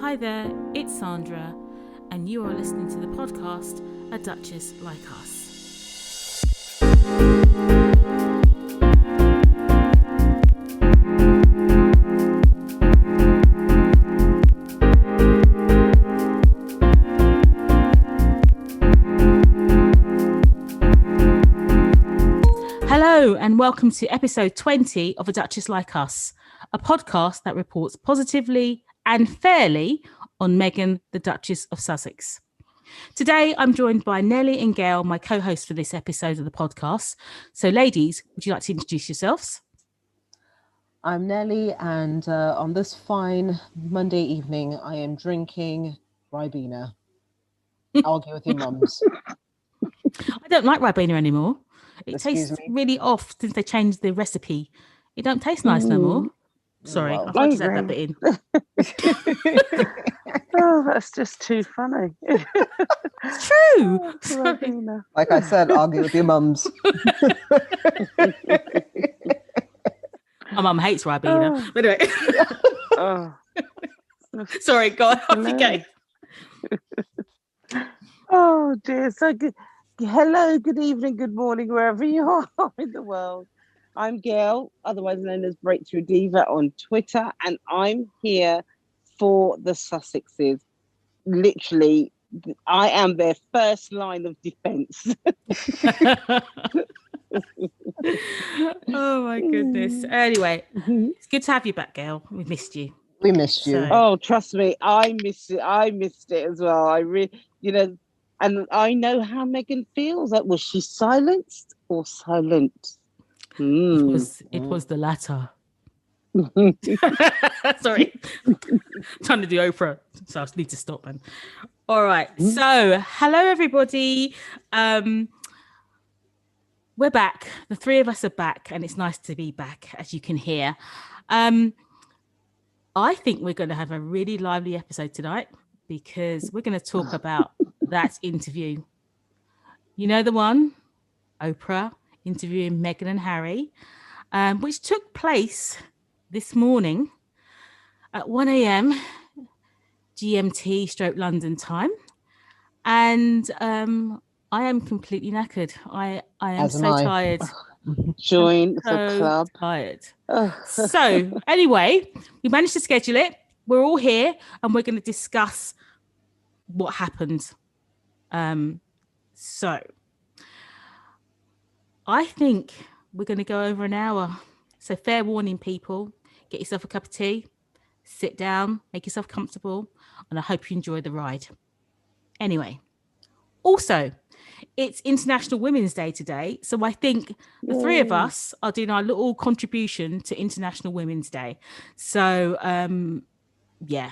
Hi there, it's Sandra, and you are listening to the podcast A Duchess Like Us. Hello, and welcome to episode 20 of A Duchess Like Us, a podcast that reports positively and fairly on Meghan, the Duchess of Sussex. Today, I'm joined by Nelly and Gayle, my co-hosts for this episode of the podcast. So, ladies, would you like to introduce yourselves? I'm Nelly, and on this fine Monday evening, I am drinking Ribena. Argue with your mums. I don't like Ribena anymore. It Excuse tastes me? really off since they changed the recipe. It don't taste nice no more. Sorry, Well, I just add that bit in. Oh, that's just too funny. It's true. Oh, Sorry. Ribena. like I said, argue with your mums. My mum hates Ribena. Oh. But anyway, Oh. sorry, go on. Off you go. Oh dear. So good. Hello, good evening, good morning, wherever you are in the world. I'm Gayle, otherwise known as Breakthrough Diva on Twitter, and I'm here for the Sussexes. Literally, I am their first line of defence. Oh my goodness. Anyway, it's good to have you back, Gayle. We missed you. We missed you. So- Oh, trust me, I missed it. I missed it as well. And I know how Meghan feels. Like, was she silenced or silent? It was the latter. Sorry. Trying to do Oprah, so I need to stop, man. All right. So, hello everybody. We're back. The three of us are back, and it's nice to be back, as you can hear. I think we're going to have a really lively episode tonight because we're going to talk about that interview. You know the one? Oprah interviewing Meghan and Harry, which took place this morning at 1 a.m. GMT / London time. And I am completely knackered. I am As am so I. tired. Join the So club. tired. Oh. So anyway, we managed to schedule it. We're all here and we're going to discuss what happened. So I think we're going to go over an hour. So fair warning, people, get yourself a cup of tea, sit down, make yourself comfortable, and I hope you enjoy the ride. Anyway, also, it's International Women's Day today. So I think the three of us are doing our little contribution to International Women's Day. So, yeah,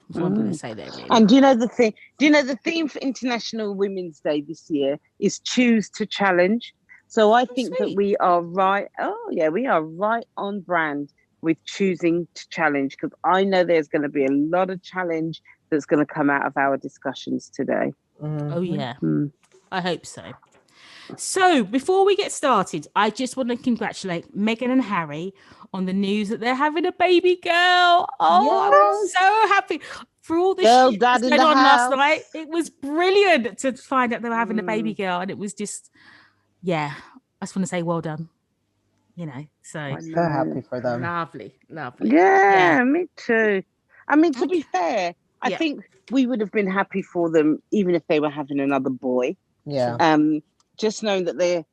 that's what I'm going to say there, really. And do you know the thing? Do you know the theme for International Women's Day this year is choose to challenge? So I think that sweet. we are right. Oh yeah, we are right on brand with choosing to challenge, because I know there's going to be a lot of challenge that's going to come out of our discussions today. Oh, yeah. Mm. I hope so. So before we get started, I just want to congratulate Meghan and Harry on the news that they're having a baby girl. Oh, I'm so happy for all the Girl, shit that was dad in going the on last house. night. It was brilliant to find out they were having a baby girl, and it was just, yeah. I just want to say well done. You know, so I So happy for them. lovely. Yeah, me too. I mean, to be fair, I Yeah. think we would have been happy for them even if they were having another boy. Yeah. Just knowing that they're,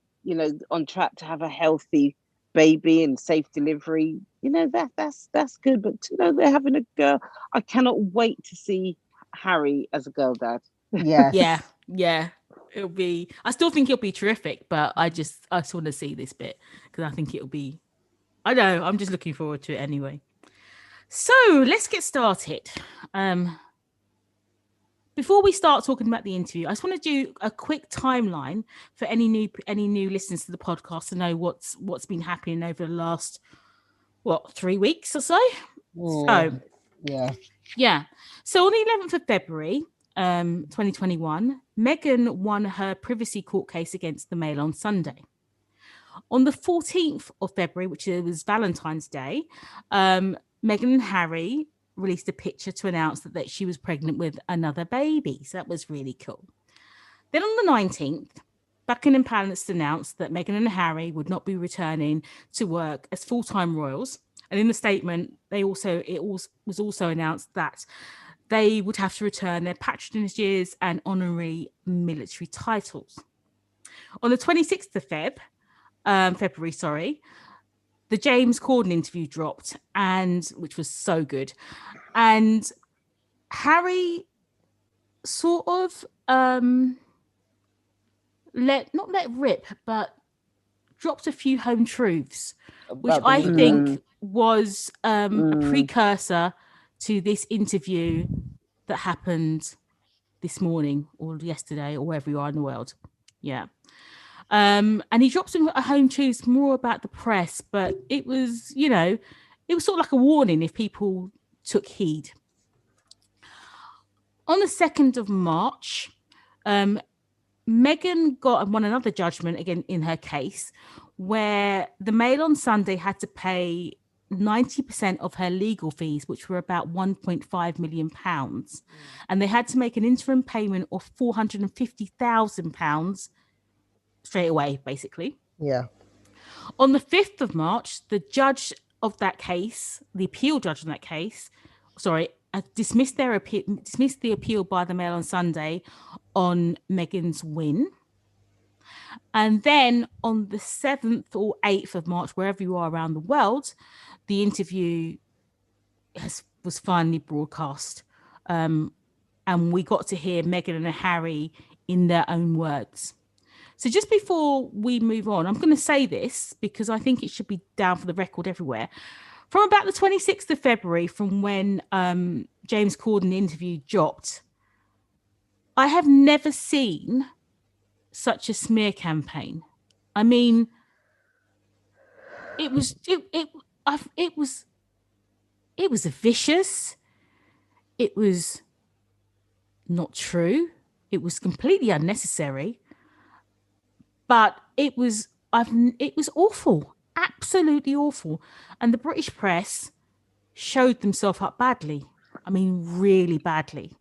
on track to have a healthy baby and safe delivery, that's good. But to know they're having a girl, I cannot wait to see Harry as a girl dad. Yes. Yeah. It'll be. I still think it'll be terrific, but I just want to see this bit because I think it'll be. I know. I'm just looking forward to it anyway. So let's get started. Before we start talking about the interview, I just want to do a quick timeline for any new listeners to the podcast to know what's been happening over the last 3 weeks or so. So Yeah. So on the 11th of February, 2021, Meghan won her privacy court case against the Mail on Sunday. On the 14th of February, which was Valentine's Day, Meghan and Harry released a picture to announce that she was pregnant with another baby. So that was really cool. Then on the 19th, Buckingham Palace announced that Meghan and Harry would not be returning to work as full-time royals. And in the statement, it was also announced that they would have to return their patronages and honorary military titles. On the 26th of February, the James Corden interview dropped, which was so good. And Harry sort of not let rip, but dropped a few home truths, which I think was a precursor to this interview that happened this morning or yesterday or wherever you are in the world. Yeah. And he dropped some home truths more about the press, but it was, it was sort of like a warning if people took heed. On the 2nd of March, Meghan won another judgment again in her case, where the Mail on Sunday had to pay 90% of her legal fees, which were about £1.5 million. And they had to make an interim payment of £450,000 straight away, basically. Yeah. On the 5th of March, the judge of that case, the appeal judge on that case, dismissed the appeal by the Mail on Sunday on Meghan's win. And then on the 7th or 8th of March, wherever you are around the world, the interview was finally broadcast. And we got to hear Meghan and Harry in their own words. So just before we move on, I'm going to say this because I think it should be down for the record everywhere. From about the 26th of February, from when James Corden interview dropped, I have never seen such a smear campaign. I mean, it was vicious. It was not true. It was completely unnecessary. But it was awful, absolutely awful. And the British press showed themselves up badly. I mean, really badly.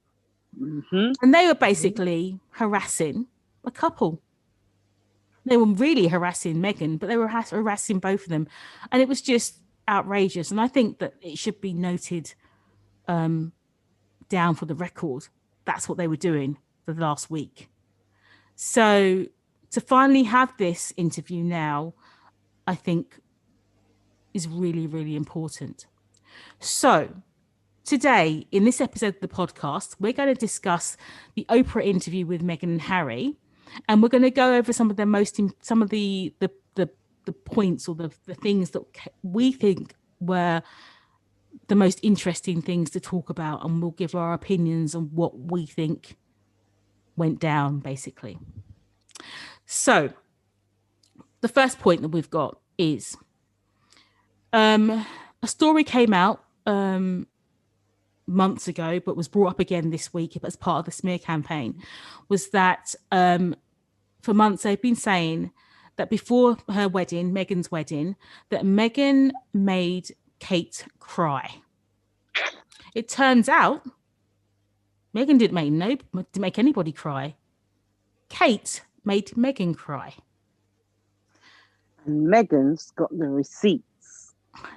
Mm-hmm. And they were basically harassing a couple. They were really harassing Meghan, but they were harassing both of them. And it was just outrageous. And I think that it should be noted down for the record. That's what they were doing for the last week. So to finally have this interview now, I think is really, really important. So today, in this episode of the podcast, we're going to discuss the Oprah interview with Meghan and Harry, and we're going to go over some of the points or the things that we think were the most interesting things to talk about, and we'll give our opinions on what we think went down, basically. So the first point that we've got is a story came out months ago, but was brought up again this week as part of the smear campaign, was that for months they've been saying that before her wedding, Meghan's wedding, that Meghan made Kate cry. It turns out Meghan didn't make anybody cry. Kate made Meghan cry. And Meghan's got the receipts.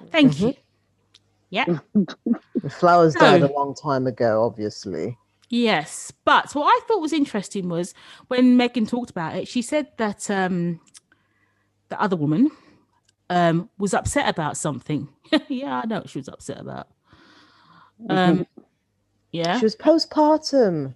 Thank you. Yeah. The flowers died a long time ago, obviously. Yes. But what I thought was interesting was when Meghan talked about it, she said that the other woman was upset about something. Yeah, I know what she was upset about. Yeah. She was postpartum.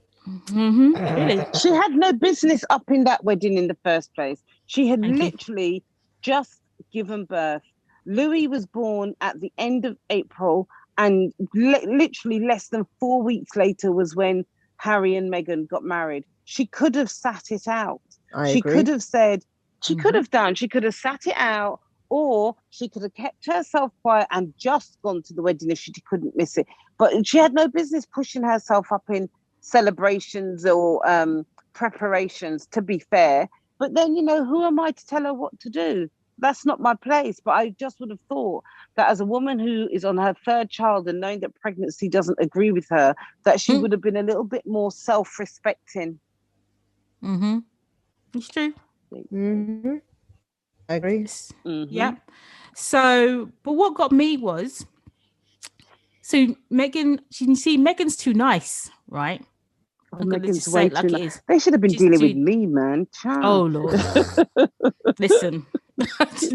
Really? She had no business up in that wedding in the first place. She had literally just given birth. Louis was born at the end of April, and literally less than 4 weeks later was when Harry and Meghan got married. She could have sat it out. She could have said, she could have sat it out, or she could have kept herself quiet and just gone to the wedding if she couldn't miss it. But she had no business pushing herself up in celebrations or preparations, to be fair. But then, who am I to tell her what to do? that's not my place. But I just would have thought that as a woman who is on her third child and knowing that pregnancy doesn't agree with her, that she would have been a little bit more self-respecting. Mm-hmm. It's true. Mm-hmm. I agree. Mm-hmm. Yeah. So, but what got me was, so Megan, you can see Megan's too nice, right? Oh, I'm gonna Megan's just say way it like too it nice. is. They should have been She's dealing too- with me, man. Oh Lord. Listen.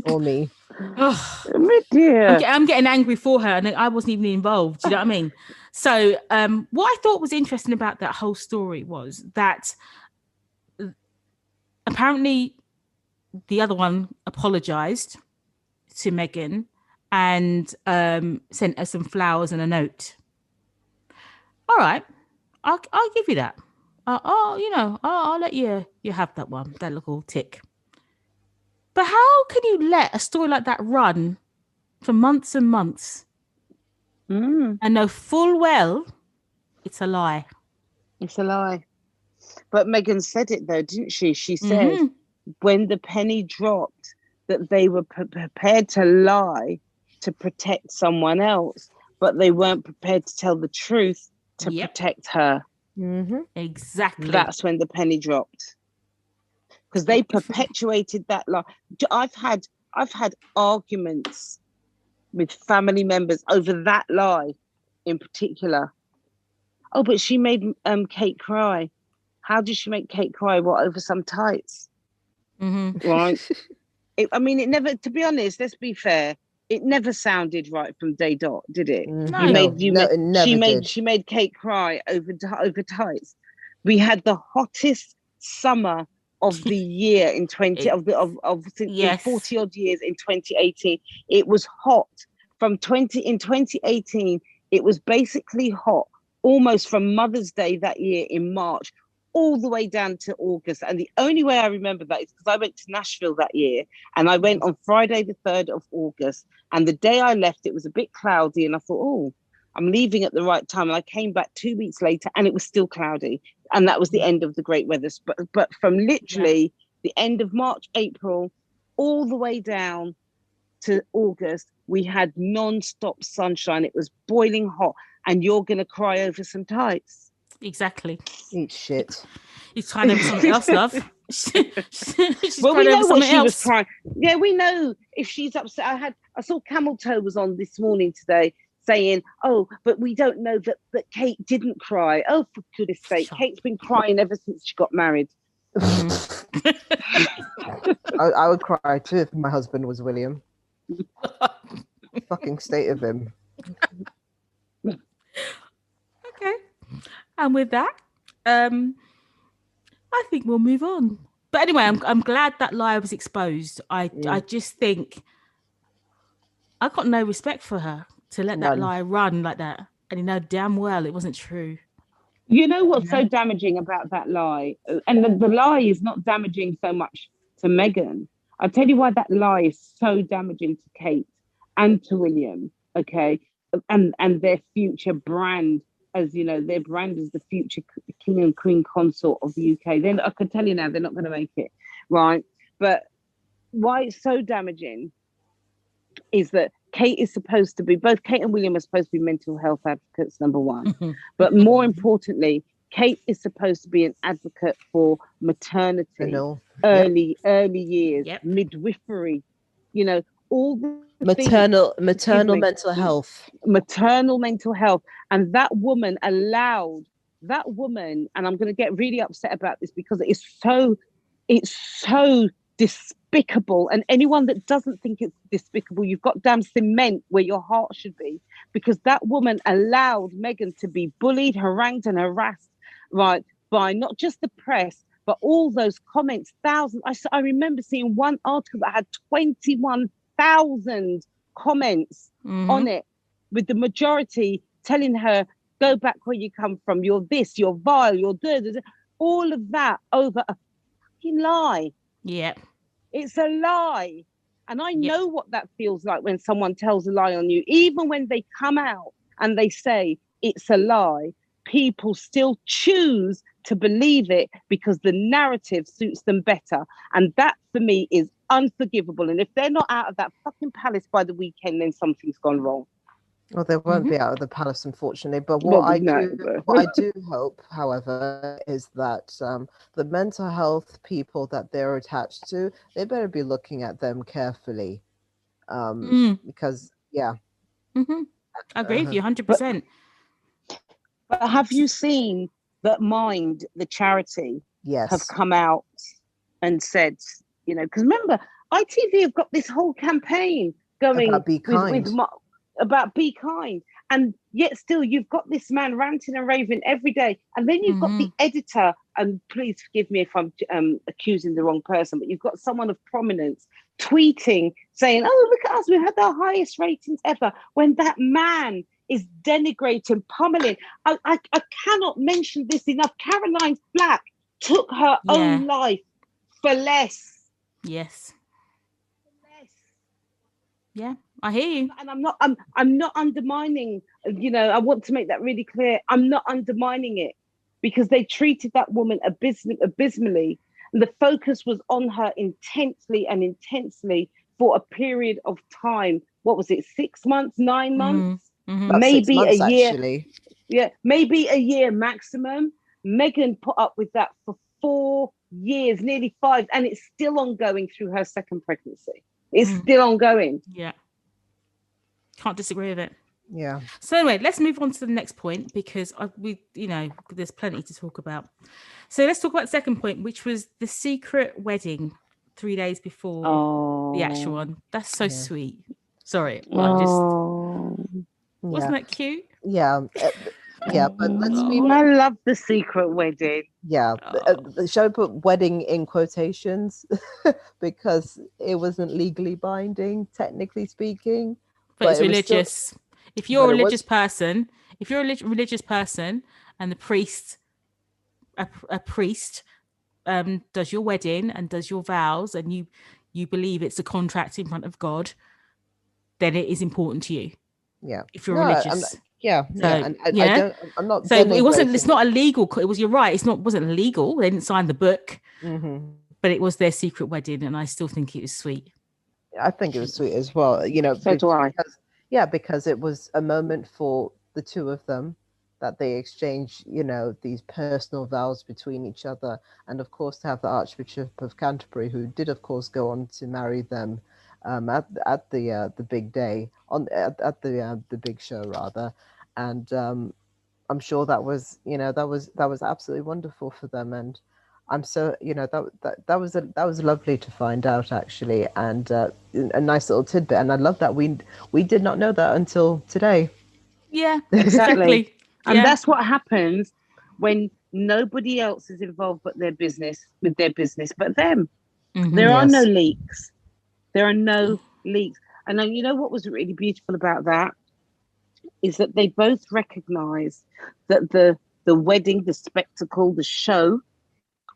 Or me. Oh, Oh, dear. I'm getting angry for her, and I wasn't even involved. Do you know what I mean? So, what I thought was interesting about that whole story was that apparently the other one apologized to Megan and sent her some flowers and a note. All right, I'll give you that. I'll let you have that one, that little tick. But how can you let a story like that run for months and months and know full well it's a lie? It's a lie. But Megan said it though, didn't she? She said when the penny dropped that they were prepared to lie to protect someone else, but they weren't prepared to tell the truth to protect her. Mm-hmm. Exactly. That's when the penny dropped. Because they perpetuated that lie. I've had arguments with family members over that lie in particular. Oh, but she made Kate cry. How did she make Kate cry? What, over some tights? Right. It never, to be honest, let's be fair, it never sounded right from day dot, did it? No. She made Kate cry over tights. We had the hottest summer of the year in 40 odd years in 2018. It was hot in 2018. It was basically hot almost from Mother's Day that year in March all the way down to August. And the only way I remember that is because I went to Nashville that year, and I went on Friday the 3rd of August, and the day I left it was a bit cloudy, and I thought, oh, I'm leaving at the right time. And I came back 2 weeks later and it was still cloudy, and that was the end of the great weather. But from literally the end of March, April, all the way down to August, we had non-stop sunshine. It was boiling hot, and you're gonna cry over some tights. Exactly. Eat shit. He's crying over something else, love. Well, we know what she was crying. Yeah, we know if she's upset. I saw Camel Toe was on this morning today saying, oh, but we don't know that Kate didn't cry. Oh, for goodness sake, Kate's been crying ever since she got married. I would cry too if my husband was William. Fucking state of him. Okay. And with that, I think we'll move on. But anyway, I'm glad that lie was exposed. I just think I got no respect for her to let that lie run like that. And you know damn well it wasn't true. You know what's so damaging about that lie? And the lie is not damaging so much to Meghan. I'll tell you why that lie is so damaging to Kate and to William, okay? And their future brand, as you know, their brand is the future king and queen consort of the UK. Then I can tell you now, they're not going to make it, right? But why it's so damaging is that Kate and William are supposed to be mental health advocates, number one. But more importantly, Kate is supposed to be an advocate for maternity, early years, midwifery, you know, all the maternal mental health. Maternal mental health. And that woman, and I'm going to get really upset about this because it's so despicable. And anyone that doesn't think it's despicable, you've got damn cement where your heart should be, because that woman allowed Meghan to be bullied, harangued and harassed, right, by not just the press, but all those comments, thousands. I remember seeing one article that had 21,000 comments on it, with the majority telling her, go back where you come from, you're this, you're vile, you're all of that over a fucking lie. Yeah. It's a lie. And I know what that feels like when someone tells a lie on you. Even when they come out and they say it's a lie, people still choose to believe it because the narrative suits them better. And that for me is unforgivable. And if they're not out of that fucking palace by the weekend, then something's gone wrong. Well, they won't be out of the palace, unfortunately. But Well, what no, I do hope, however, is that the mental health people that they're attached to, they better be looking at them carefully, because I agree with you 100%. But have you seen that Mind, the charity, yes, have come out and said, you know, because remember, ITV have got this whole campaign going about Be Kind. About Be Kind. And yet still you've got this man ranting and raving every day. And then you've got the editor, and please forgive me if I'm accusing the wrong person, but you've got someone of prominence tweeting saying, oh, look at us, we've had our highest ratings ever, when that man is denigrating, pummeling. I cannot mention this enough. Caroline Flack took her own life for less. Yes. Yeah, I hear you. And I'm not undermining, you know, I want to make that really clear. I'm not undermining it, because they treated that woman abysmally. And the focus was on her intensely for a period of time. What was it, 6 months, 9 months? Maybe 6 months, a year. Actually. Yeah, maybe a year maximum. Meghan put up with that for 4 years, nearly 5, and it's still ongoing through her second pregnancy. It's still ongoing. Yeah. Can't disagree with it. Yeah. So anyway, let's move on to the next point, because there's plenty to talk about. So let's talk about the second point, which was the secret wedding 3 days before the actual one. That's so sweet. Sorry. Wasn't that cute? Yeah. Yeah, but let's be. I love the secret wedding. Yeah, shall we put wedding in quotations because it wasn't legally binding, technically speaking. But it's religious. If you're a religious person, and the priest, a priest, does your wedding and does your vows, and you believe it's a contract in front of God, then it is important to you. Yeah. If you're religious. I'm not. So it wasn't. It's not illegal. It was. You're right. Wasn't illegal. They didn't sign the book, but it was their secret wedding, and I still think it was sweet. I think it was sweet as well. You know, so do I. Because it was a moment for the two of them, that they exchanged, you know, these personal vows between each other, and of course to have the Archbishop of Canterbury, who did of course go on to marry them at the big day at the big show rather, and I'm sure that was absolutely wonderful for them, and I'm so that was lovely to find out actually, and a nice little tidbit, and I love that we did not know that until today. Yeah, exactly. And that's what happens when nobody else is involved but their business but them. There are no leaks. There are no leaks. And then, you know what was really beautiful about that is that they both recognized that the wedding, the spectacle, the show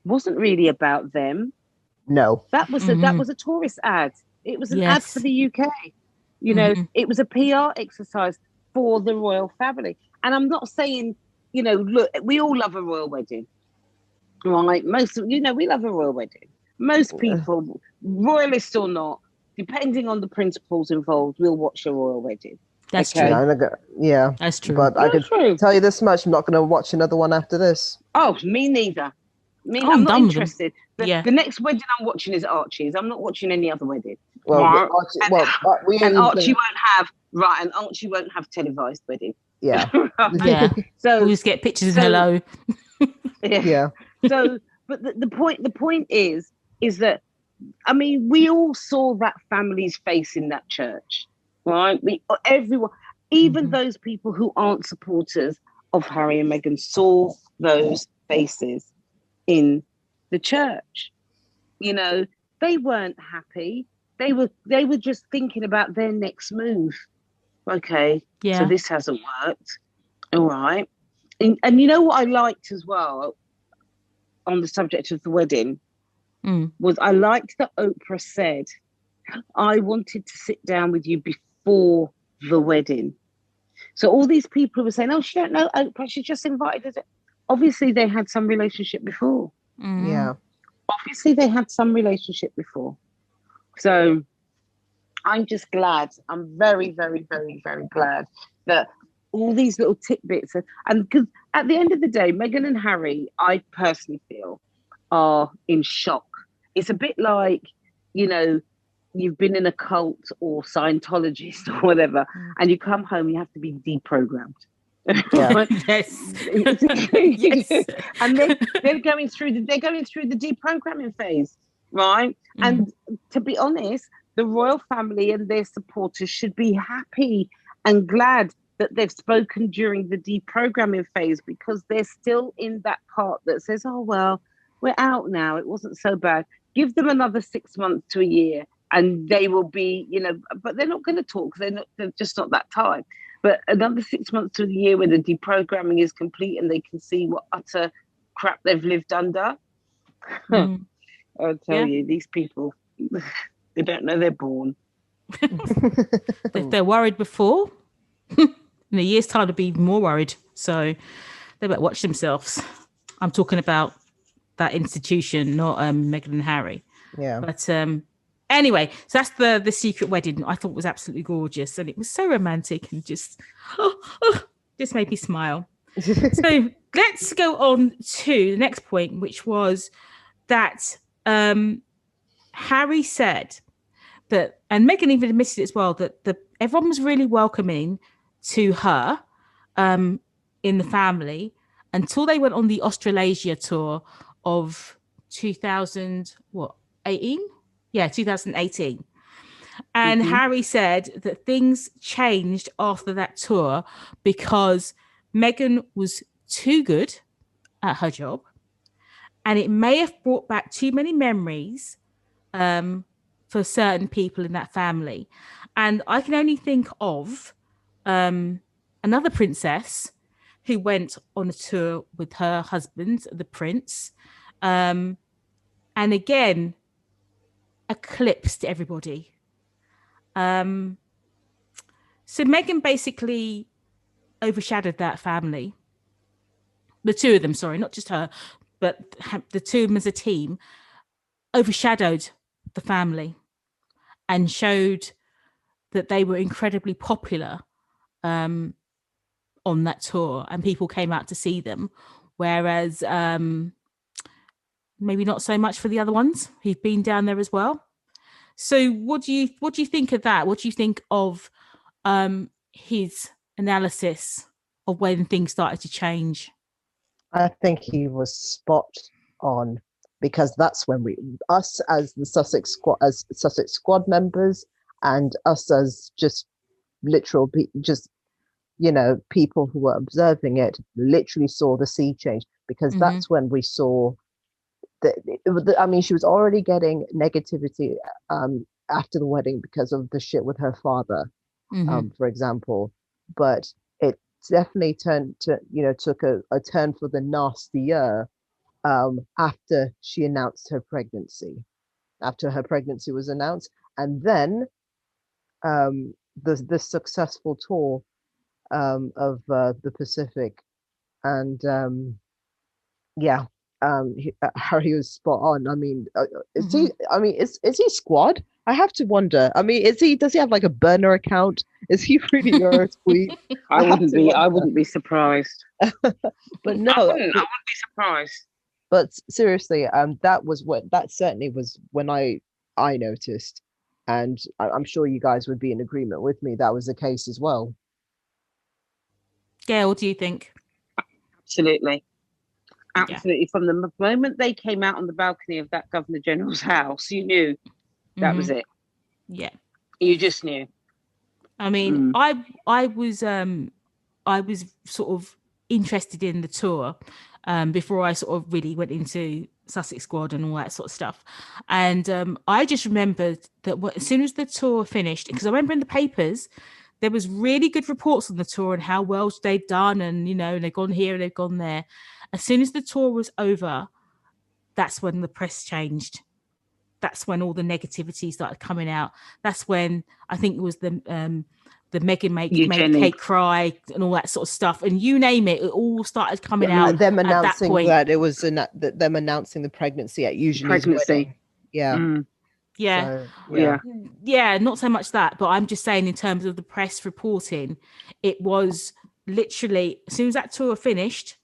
wasn't really about them. No. That was a tourist ad. It was an ad for the UK. You know, it was a PR exercise for the royal family. And I'm not saying, you know, look, we all love a royal wedding. Right? We love a royal wedding. Most people, royalist or not, depending on the principles involved, we'll watch a royal wedding. That's true. Yeah, that's true. But I can tell you this much: I'm not going to watch another one after this. Oh, me neither. I'm not interested. The next wedding I'm watching is Archie's. I'm not watching any other wedding. Well, Archie won't have televised wedding. Yeah, yeah. So we'll just get pictures of hello. Yeah. So, but the point is that, I mean, we all saw that family's face in that church, right? Everyone, even those people who aren't supporters of Harry and Meghan, saw those faces in the church. You know, they weren't happy. They were just thinking about their next move. Okay, so this hasn't worked. All right. And you know what I liked as well on the subject of the wedding was I liked that Oprah said, I wanted to sit down with you before the wedding. So all these people who were saying, oh, she don't know Oprah, she just invited us. Obviously, they had some relationship before. Yeah. Obviously, they had some relationship before. So I'm just glad. I'm very, very, very, very glad that all these little tidbits and because at the end of the day, Meghan and Harry, I personally feel, are in shock. It's a bit like, you know, you've been in a cult or Scientologist or whatever, and you come home, you have to be deprogrammed. Yeah. Yes. Yes. And they're going through the deprogramming phase, right? And to be honest, the royal family and their supporters should be happy and glad that they've spoken during the deprogramming phase, because they're still in that part that says, oh well, we're out now, it wasn't so bad. Give them another 6 months to a year and they will be, you know, but they're not going to talk, they're just not that time. But another 6 months to a year when the deprogramming is complete and they can see what utter crap they've lived under. I'll tell you, these people, they don't know they're born. If they're worried before, in a year's time, they'll be even more worried. So they better watch themselves. I'm talking about that institution, not Meghan and Harry. Yeah. But anyway, so that's the secret wedding. I thought was absolutely gorgeous, and it was so romantic and just made me smile. So let's go on to the next point, which was that Harry said that, and Meghan even admitted as well, that everyone was really welcoming to her in the family until they went on the Australasia tour of 2018. Yeah, 2018. And Harry said that things changed after that tour because Meghan was too good at her job, and it may have brought back too many memories for certain people in that family. And I can only think of another princess who went on a tour with her husband, the prince, and again eclipsed everybody. So Meghan basically overshadowed that family. The two of them, sorry, not just her, but the two of them as a team overshadowed the family and showed that they were incredibly popular on that tour, and people came out to see them, whereas maybe not so much for the other ones who've been down there as well. So what do you think of that? What do you think of his analysis of when things started to change? I think he was spot on, because that's when us as the Sussex squad members, and us as just literal people who were observing it, literally saw the sea change, because that's when we saw that. I mean, she was already getting negativity after the wedding because of the shit with her father, for example, but it definitely took a turn for the nastier after she announced her pregnancy. After her pregnancy was announced, and then the successful tour of the Pacific, and Harry was spot on. I mean, is he? I mean, is he squad? I have to wonder. I mean, is he? Does he have like a burner account? Is he really your tweet? I wouldn't be surprised. But no, I wouldn't be surprised. But seriously, that certainly was when I noticed, and I'm sure you guys would be in agreement with me. That was the case as well. Gayle, what do you think? Absolutely. From the moment they came out on the balcony of that Governor General's house, you knew that was it. Yeah, you just knew. I mean, I was sort of interested in the tour before I sort of really went into Sussex Squad and all that sort of stuff, and I just remembered that as soon as the tour finished, because I remember in the papers there was really good reports on the tour and how well they'd done, and they've gone here and they've gone there. As soon as the tour was over, that's when the press changed. That's when all the negativity started coming out. That's when I think it was the Meghan made Kate cry and all that sort of stuff, and you name it, it all started coming out. Them announcing at that point. that it was them announcing the pregnancy at Eugenie's wedding. Yeah. Yeah. So, Yeah. Yeah, not so much that, but I'm just saying in terms of the press reporting, it was literally as soon as that tour finished,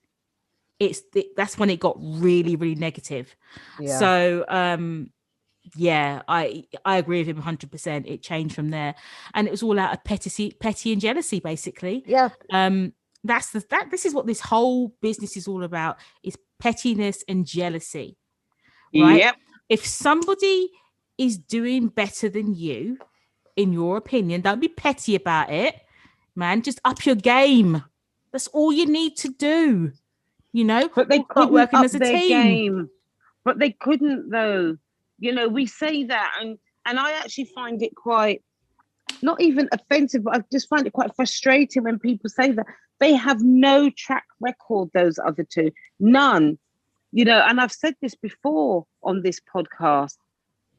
that's when it got really, really negative. Yeah. So yeah, I agree with him 100%. It changed from there, and it was all out of petty and jealousy, basically. Yeah. This is what this whole business is all about: is pettiness and jealousy, right? Yep. If somebody is doing better than you, in your opinion, don't be petty about it, man. Just up your game. That's all you need to do. You know, But they all start couldn't working up as a their team. game. But they couldn't, though. You know, we say that, and I actually find it quite not even offensive, but I just find it quite frustrating when people say that. They have no track record, those other two, none. You know, and I've said this before on this podcast.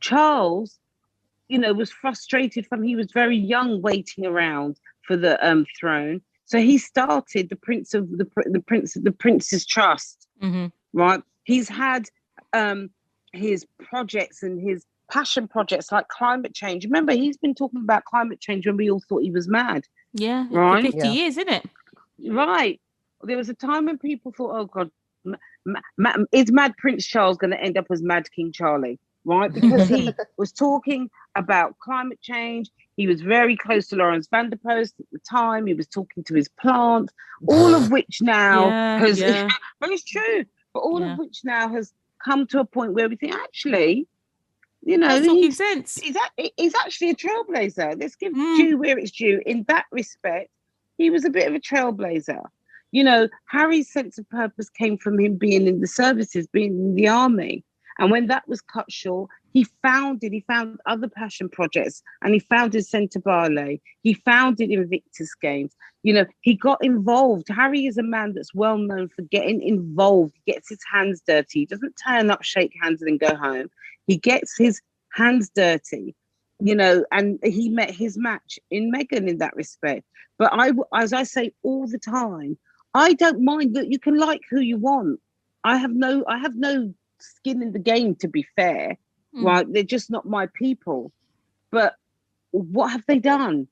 Charles, you know, was frustrated from he was very young, waiting around for the throne. So he started the Prince's Trust, Mm-hmm. right? He's had his projects and his passion projects like climate change. Remember, he's been talking about climate change when we all thought he was mad, Yeah, for right? 50 years, isn't it? Right. There was a time when people thought, oh God, is Mad Prince Charles going to end up as Mad King Charlie? Right? Because he was talking about climate change. He was very close to Lawrence Vanderpost at the time. He was talking to his plants, all of which now has, but it's true, but all of which now has come to a point where we think, actually, you know, talking sense. He's actually a trailblazer. Let's give due where it's due. In that respect, he was a bit of a trailblazer. You know, Harry's sense of purpose came from him being in the services, being in the army. And when that was cut short, he found other passion projects, and he founded Centre Ballet. He founded Invictus Games. You know, he got involved. Harry is a man that's well known for getting involved. He gets his hands dirty. He doesn't turn up, shake hands, and then go home. He gets his hands dirty, you know, and he met his match in Meghan in that respect. But as I say all the time, I don't mind that you can like who you want. I have no skin in the game, to be fair, right? They're just not my people. But what have they done?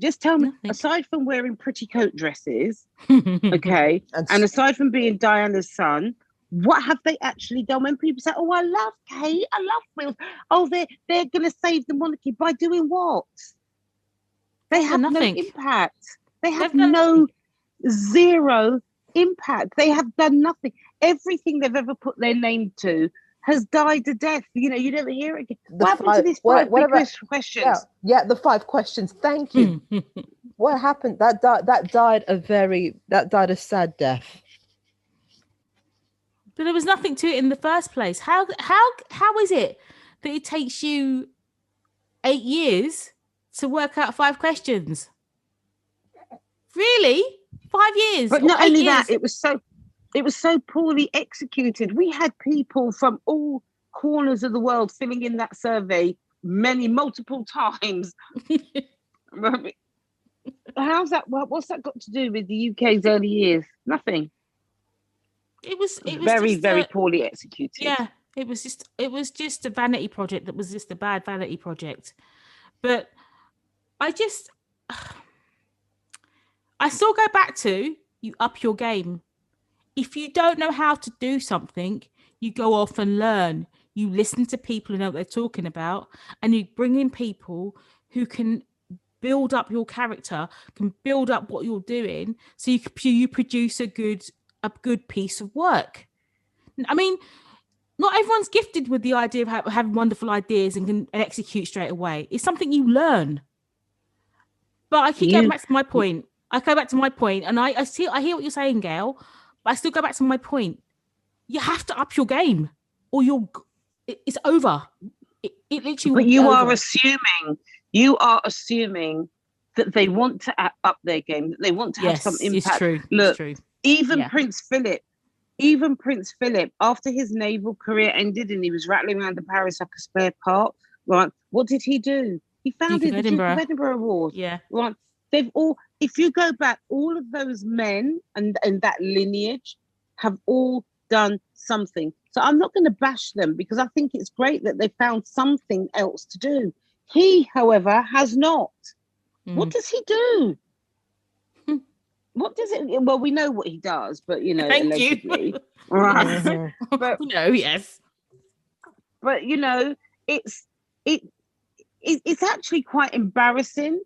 Just tell me, aside from wearing pretty coat dresses, okay, and aside from being Diana's son, what have they actually done? When people say, oh, I love Kate, I love Will, oh, they're going to save the monarchy by doing what? They have no impact. They have zero impact. They have done nothing. Everything they've ever put their name to has died a death. You know, you never hear it again. What happened to these five big questions? Yeah, the 5 questions. Thank you. What happened? That died a sad death. But there was nothing to it in the first place. How is it that it takes you 8 years to work out 5 questions? Really? 5 years? But not only that, it was so poorly executed. We had people from all corners of the world filling in that survey multiple times. How's that? What's that got to do with the UK's early years? Nothing. It was very, very poorly executed. Yeah, it was just a vanity project that was just a bad vanity project. But I still go back to, you up your game. If you don't know how to do something, you go off and learn. You listen to people who know what they're talking about, and you bring in people who can build up your character, can build up what you're doing, so you produce a good piece of work. I mean, not everyone's gifted with the idea of having wonderful ideas and can execute straight away. It's something you learn. But I keep going back to my point. I go back to my point, and I hear what you're saying, Gayle, but I still go back to my point. You have to up your game, or it's over. It literally. But you are assuming that they want to up their game, that they want to have some impact. It's true. Look, it's true. Even Prince Philip, after his naval career ended and he was rattling around the Paris like a spare part, right? What did he do? He founded the Duke of Edinburgh Award. Yeah. Right. If you go back, all of those men and that lineage have all done something. So I'm not going to bash them, because I think it's great that they found something else to do. He, however, has not. What does he do? What does it? Well, we know what he does, but Thank allegedly, you. right? Yes. But no, yes. But it's actually quite embarrassing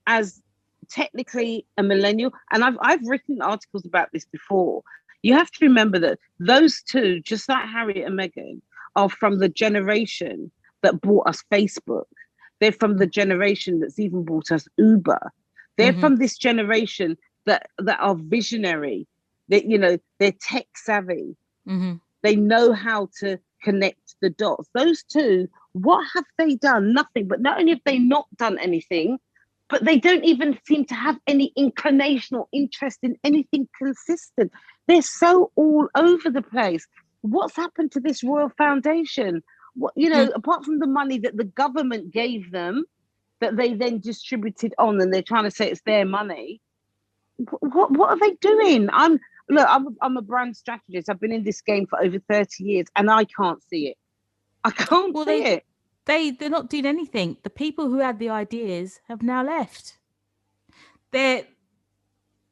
as technically a millennial, and I've written articles about this before. You have to remember that those two, just like Harry and Meghan, are from the generation that bought us Facebook. They're from the generation that's even bought us Uber. They're from this generation that are visionary. That they're tech savvy. They know how to connect the dots. Those two, what have they done? Nothing. But not only have they not done anything, but they don't even seem to have any inclination or interest in anything consistent. They're so all over the place. What's happened to this Royal Foundation? Apart from the money that the government gave them, that they then distributed on, and they're trying to say it's their money. What are they doing? I'm a brand strategist. I've been in this game for over 30 years, and I can't see it. I can't see it. They're not doing anything. The people who had the ideas have now left. I'm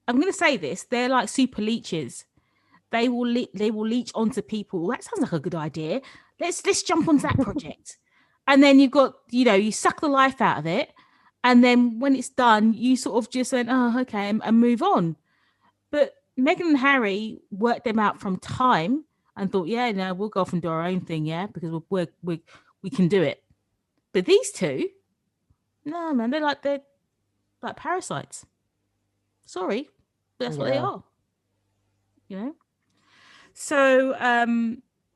going to say this. They're like super leeches. They will leech onto people. That sounds like a good idea. Let's jump onto that project. And then you've got, you suck the life out of it. And then when it's done, you sort of just went, oh, okay, and move on. But Meghan and Harry worked them out from time and thought, yeah, no, we'll go off and do our own thing, yeah, because we can do it. But these two, no, man, they're like parasites. Sorry, but that's what they are. So,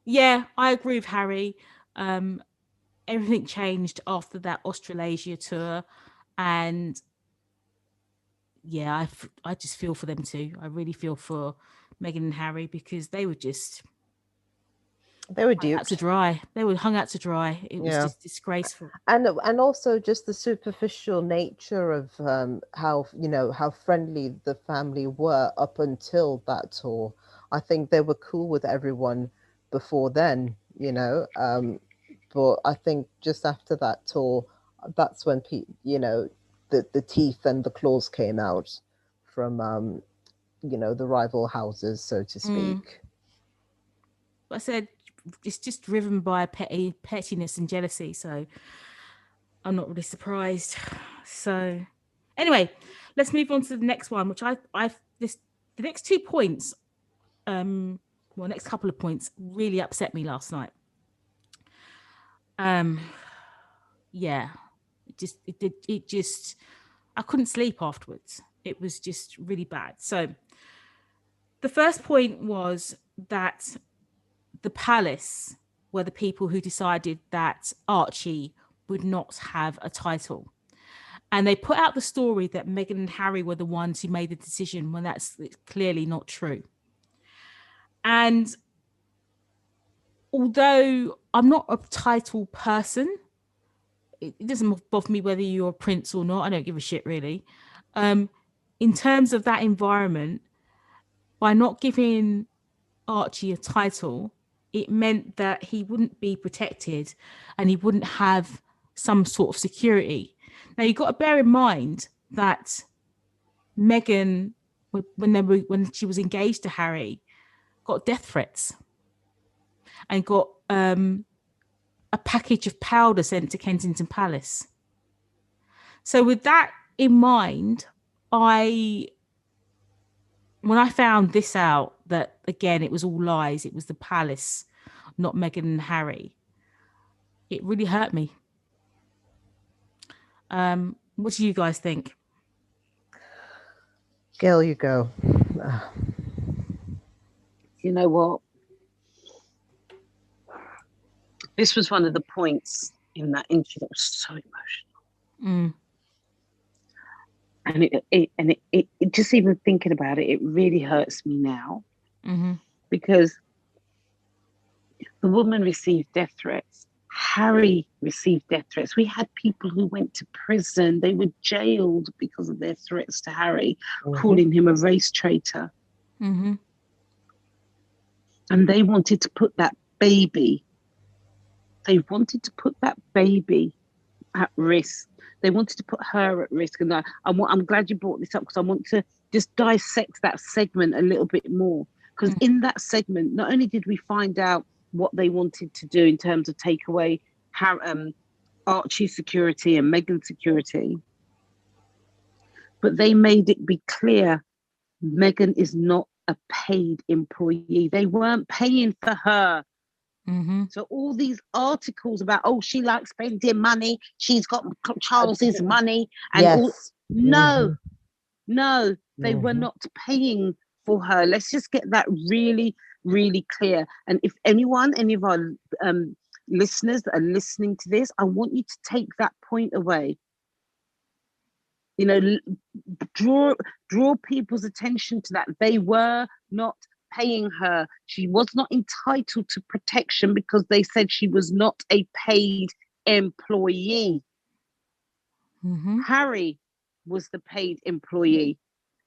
yeah, I agree with Harry. Everything changed after that Australasia tour, and yeah, I just feel for them too. I really feel for Meghan and Harry, because they were duped. They were hung out to dry. It was just disgraceful. And also just the superficial nature of how friendly the family were up until that tour. I think they were cool with everyone before then, but I think just after that tour, that's when the teeth and the claws came out from the rival houses, so to speak. I said it's just driven by pettiness and jealousy, so I'm not really surprised. So anyway, let's move on to the next one, which the next 2 points, next couple of points really upset me last night. Yeah, it just I couldn't sleep afterwards. It was just really bad. So the first point was that the palace were the people who decided that Archie would not have a title. And they put out the story that Meghan and Harry were the ones who made the decision, when that's clearly not true. And although I'm not a title person, it doesn't bother me whether you're a prince or not. I don't give a shit, really. In terms of that environment, by not giving Archie a title, it meant that he wouldn't be protected and he wouldn't have some sort of security. Now, you've got to bear in mind that Meghan, when she was engaged to Harry, got death threats and got a package of powder sent to Kensington Palace. So with that in mind, when I found this out, that again, it was all lies, it was the palace, not Meghan and Harry, it really hurt me. What do you guys think? Gayle, you go. You know what? This was one of the points in that interview that was so emotional. And it just even thinking about it, it really hurts me now. Because the woman received death threats. Harry received death threats. We had people who went to prison. They were jailed because of their threats to Harry, calling him a race traitor. And they wanted to put that baby at risk. They wanted to put her at risk. And I'm glad you brought this up, because I want to just dissect that segment a little bit more. Because in that segment, not only did we find out what they wanted to do in terms of take away Archie's security and Meghan's security, but they made it be clear Meghan is not a paid employee. They weren't paying for her. Mm-hmm. So all these articles about, oh, she likes spending money, she's got Charles's money, and yes. No, they were not paying for her. Let's just get that really, really clear. And if any of our listeners that are listening to this, I want you to take that point away. You know, draw people's attention to that. They were not paying her. She was not entitled to protection because they said she was not a paid employee. Mm-hmm. Harry was the paid employee.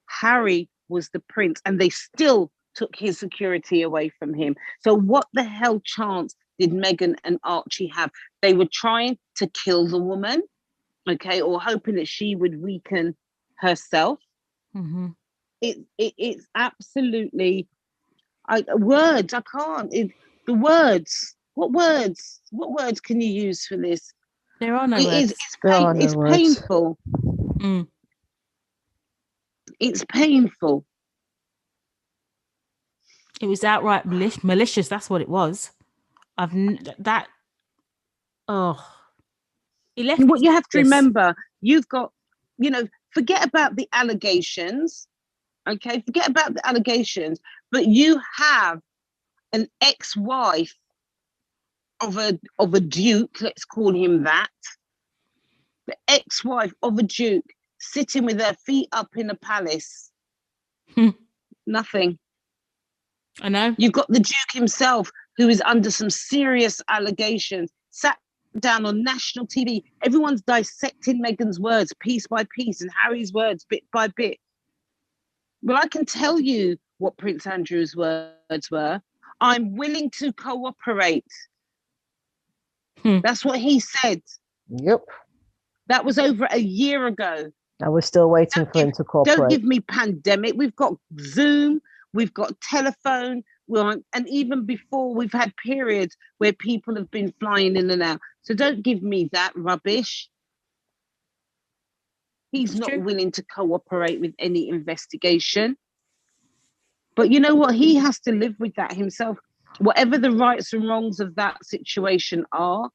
Harry was the prince, and they still took his security away from him. So what the hell chance did Meghan and Archie have? They were trying to kill the woman, okay, or hoping that she would weaken herself. Mm-hmm. It's absolutely words. I can't. The words. What words? What words can you use for this? There are no words. It's painful. Mm. It's painful. It was outright malicious. That's what it was. What you have to remember, you've got, forget about the allegations. Okay, forget about the allegations, but you have an ex-wife of a duke, let's call him that. The ex-wife of a duke sitting with her feet up in a palace. Nothing. I know. You've got the duke himself, who is under some serious allegations, sat down on national TV. Everyone's dissecting Meghan's words piece by piece and Harry's words bit by bit. Well, I can tell you what Prince Andrew's words were. I'm willing to cooperate. That's what he said. Yep. That was over a year ago. And we're still waiting for him to cooperate. Don't give me pandemic. We've got Zoom. We've got telephone. And even before, we've had periods where people have been flying in and out. So don't give me that rubbish. He's not willing to cooperate with any investigation. But you know what? He has to live with that himself. Whatever the rights and wrongs of that situation are,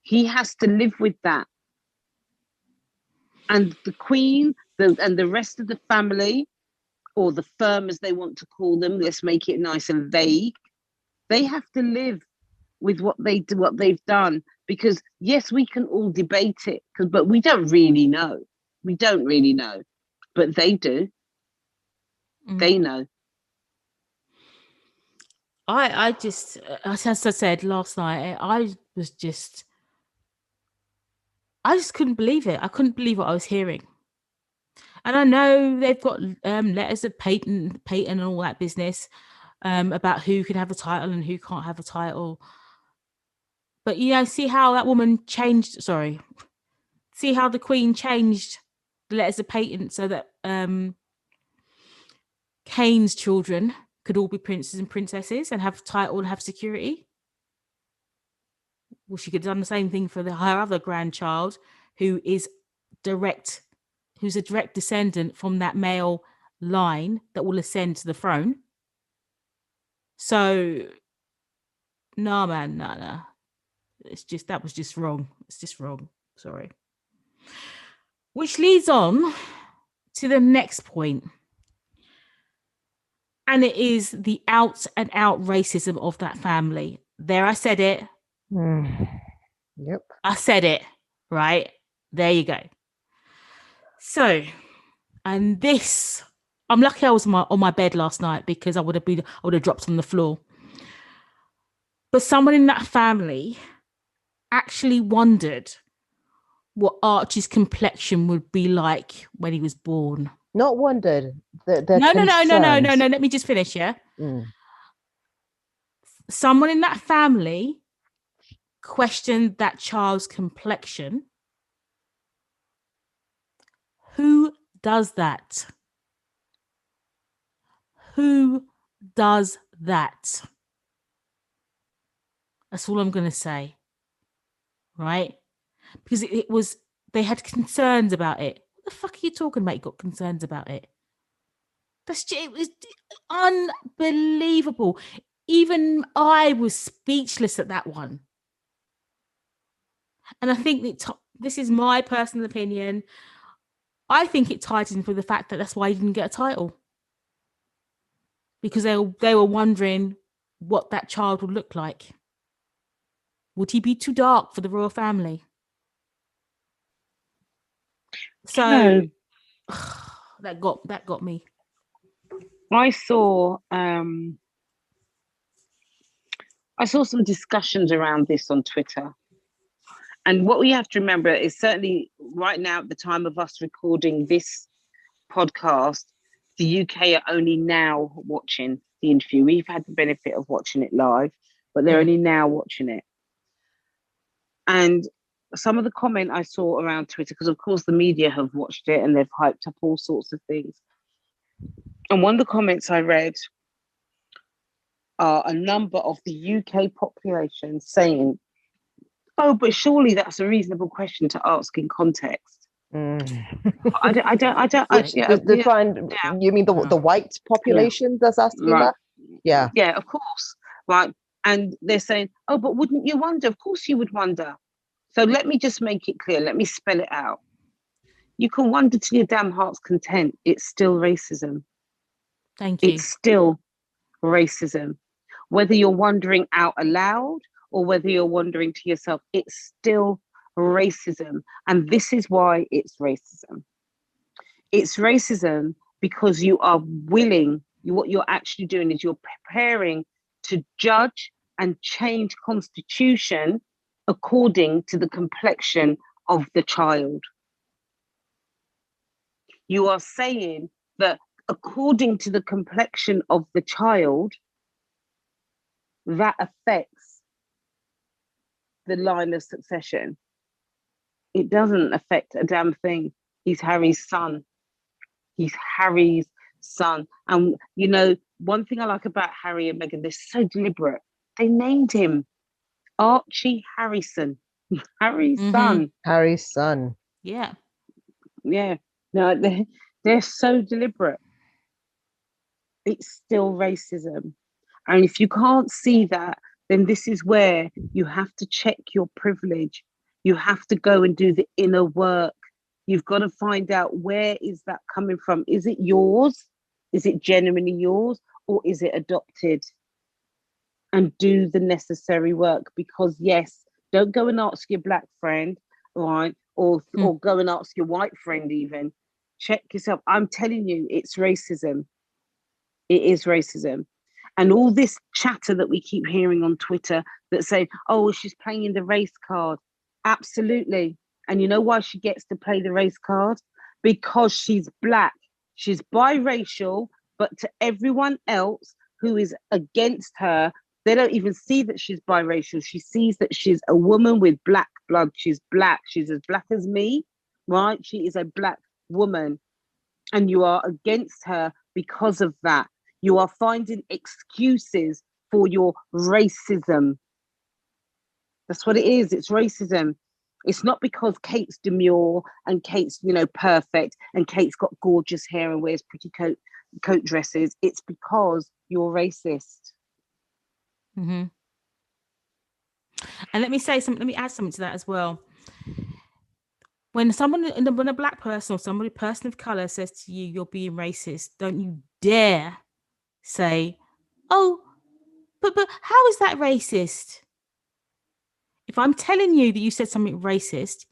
he has to live with that. And the Queen and the rest of the family, or the firm as they want to call them, let's make it nice and vague, they have to live with what they've done. Because yes, we can all debate it, but we don't really know. We don't really know. But they do. They know. I just, as I said last night, I just couldn't believe it. I couldn't believe what I was hearing. And I know they've got letters of patent and all that business about who can have a title and who can't have a title. But, see how that woman changed. Sorry. See how the Queen changed the letters of patent so that Kane's children could all be princes and princesses and have title and have security. Well, she could have done the same thing for her other grandchild, who's a direct descendant from that male line that will ascend to the throne. So, no, man, no. That was just wrong. It's just wrong. Sorry. Which leads on to the next point. And it is the out and out racism of that family. There, I said it. Yep. I said it, right? There you go. So, and this, I'm lucky I was on my bed last night, because I would have dropped on the floor. But someone in that family actually wondered what Archie's complexion would be like when he was born. Not wondered. No. Let me just finish, yeah? someone in that family questioned that child's complexion, who does that? Who does that? That's all I'm going to say. Right? Because it was, they had concerns about it. What the fuck are you talking about? You got concerns about it. It was unbelievable. Even I was speechless at that one. And I think that this is my personal opinion. I think it ties in with the fact that that's why he didn't get a title. Because they were wondering what that child would look like. Would he be too dark for the royal family? So that got me. I saw some discussions around this on Twitter. And what we have to remember is certainly right now, at the time of us recording this podcast, the UK are only now watching the interview. We've had the benefit of watching it live, but they're only now watching it. And some of the comment I saw around Twitter, because of course the media have watched it and they've hyped up all sorts of things. And one of the comments I read are a number of the UK population saying, oh, but surely that's a reasonable question to ask in context. I don't. Find, you mean the white population that's asking that? Yeah. Yeah, of course. Right. And they're saying, oh, but wouldn't you wonder? Of course you would wonder. So let me just make it clear. Let me spell it out. You can wonder to your damn heart's content. It's still racism. Thank you. It's still racism. Whether you're wondering out aloud or whether you're wondering to yourself, it's still racism. And this is why it's racism. It's racism because you are willing, what you're actually doing is you're preparing to judge and change constitution according to the complexion of the child. You are saying that according to the complexion of the child, that affects the line of succession. It doesn't affect a damn thing. He's Harry's son. He's Harry's son. And, you know, one thing I like about Harry and Meghan, they're so deliberate. They named him Archie Harrison, Harry's son. Harry's son. Yeah. Yeah. No, they're so deliberate. It's still racism. And if you can't see that, then this is where you have to check your privilege. You have to go and do the inner work. You've got to find out, where is that coming from? Is it yours? Is it genuinely yours? Or is it adopted? And do the necessary work. Because yes, don't go and ask your black friend, right? Or go and ask your white friend even. Check yourself. I'm telling you, it's racism. It is racism. And all this chatter that we keep hearing on Twitter that say, oh, she's playing the race card. Absolutely. And you know why she gets to play the race card? Because she's black. She's biracial, but to everyone else who is against her, they don't even see that she's biracial. She sees that she's a woman with black blood. She's black. She's as black as me, right? She is a black woman. And you are against her because of that. You are finding excuses for your racism. That's what it is. It's racism. It's not because Kate's demure and Kate's, you know, perfect and Kate's got gorgeous hair and wears pretty coat dresses. It's because you're racist. Mm-hmm. And let me add something to that as well. When when a black person or person of color says to you, you're being racist, don't you dare say, oh, but how is that racist? If I'm telling you that you said something racist,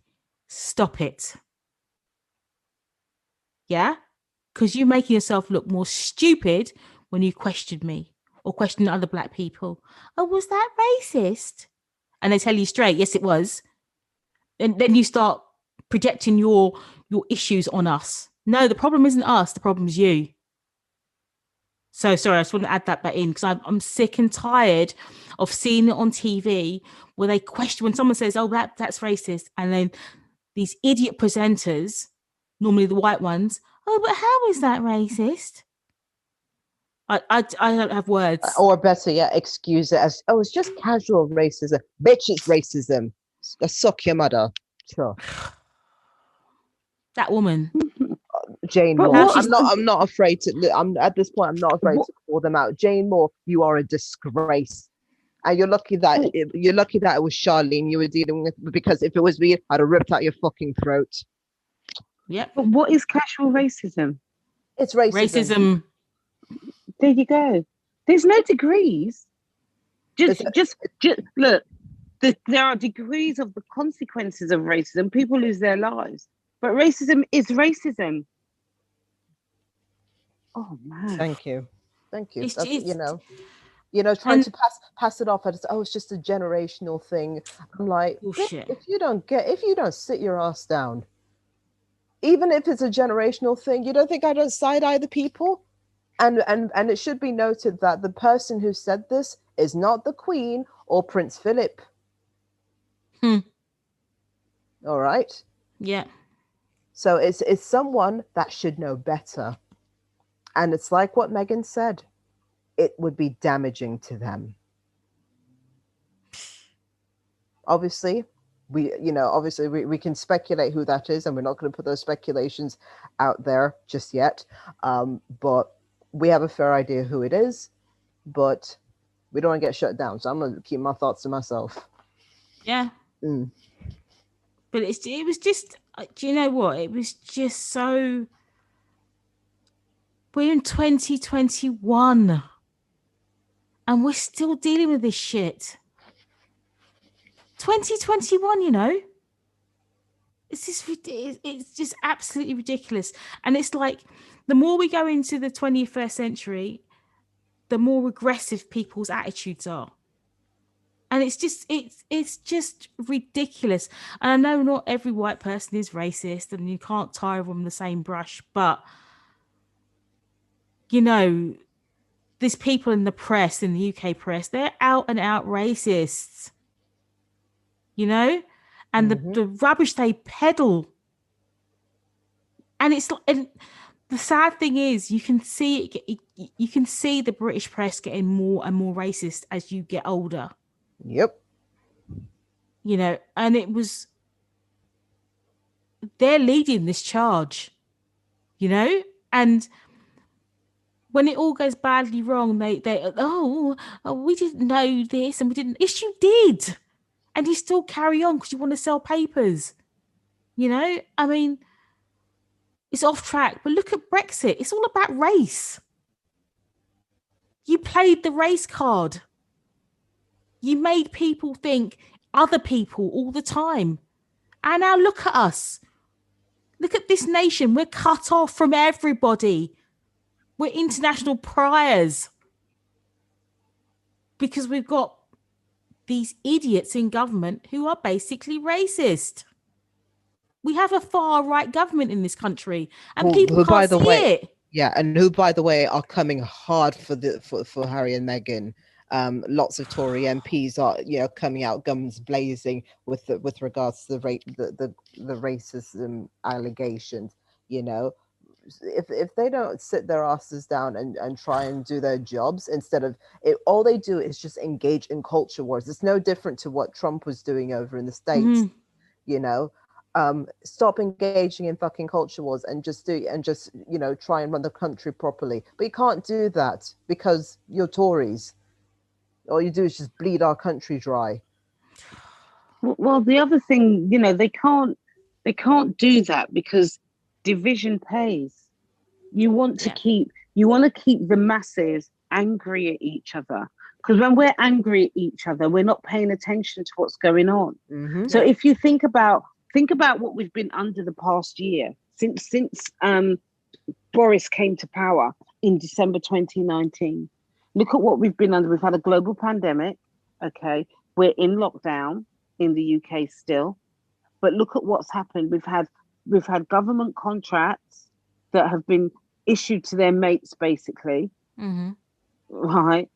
stop it. Yeah? Because you're making yourself look more stupid when you question me or question other black people. Oh, was that racist? And they tell you straight, yes, it was. And then you start projecting your issues on us. No, the problem isn't us. The problem's you. So sorry, I just want to add that back in because I'm sick and tired of seeing it on TV where they question when someone says, "Oh, that's racist," and then these idiot presenters, normally the white ones, "Oh, but how is that racist?" I don't have words. Or better yet, excuse it as, "Oh, it's just casual racism." Bitch, it's racism. Suck your mother. Sure. That woman, Jane But Moore. what- I'm not afraid to. I'm at this point. I'm not afraid to call them out. Jane Moore, you are a disgrace, and you're lucky that it was Charlene you were dealing with, because if it was me, I'd have ripped out your fucking throat. yep. But what is casual racism? It's racism. Racism. There you go. There's no degrees. Just look. There are degrees of the consequences of racism. People lose their lives, but racism is racism. Oh man! Thank you. It's That's, just- trying to pass it off as, "Oh, it's just a generational thing." I'm like, Bullshit. if you don't sit your ass down, even if it's a generational thing, you don't think I don't side eye the people? And it should be noted that the person who said this is not the Queen or Prince Philip. All right. Yeah. So it's someone that should know better. And it's like what Megan said. It would be damaging to them. Obviously, we can speculate who that is, and we're not going to put those speculations out there just yet. But we have a fair idea who it is, but we don't want to get shut down. So I'm going to keep my thoughts to myself. Yeah. But it was just, do you know what? It was just so, we're in 2021 and we're still dealing with this shit. 2021, it's just absolutely ridiculous. And it's like, the more we go into the 21st century, the more regressive people's attitudes are. And it's just ridiculous. And I know not every white person is racist and you can't tie everyone the same brush, but there's people in the press, in the UK press, they're out and out racists. And the rubbish they peddle. And it's and the sad thing is you can see the British press getting more and more racist as you get older. Yep. And they're leading this charge, and when it all goes badly wrong, they we didn't know this and we didn't. Yes, you did. And you still carry on because you want to sell papers. I mean, it's off track, but look at Brexit. It's all about race. You played the race card. You made people think other people all the time. And now look at us. Look at this nation. We're cut off from everybody. We're international pariahs. Because we've got these idiots in government who are basically racist. We have a far right government in this country, and people can't see it. Yeah, and who, by the way, are coming hard for Harry and Meghan. Lots of Tory MPs are coming out guns blazing with regards to the racism allegations. If they don't sit their asses down and try and do their jobs, instead of it, all they do is just engage in culture wars. It's no different to what Trump was doing over in the States. Stop engaging in fucking culture wars and just try and run the country properly. But you can't do that because you're Tories. All you do is just bleed our country dry. Well, the other thing, they can't do that because division pays. You want to keep the masses angry at each other, because when we're angry at each other, we're not paying attention to what's going on. So if you think about what we've been under the past year since Boris came to power in December 2019. Look at what we've been under. We've had a global pandemic. Okay, we're in lockdown in the UK still, but look at what's happened. We've had government contracts that have been issued to their mates, basically, right?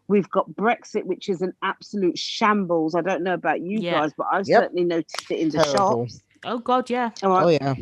We've got Brexit, which is an absolute shambles. I don't know about you guys, but I've certainly noticed it in the Terrible. shops. Oh God, yeah. All right. Oh yeah.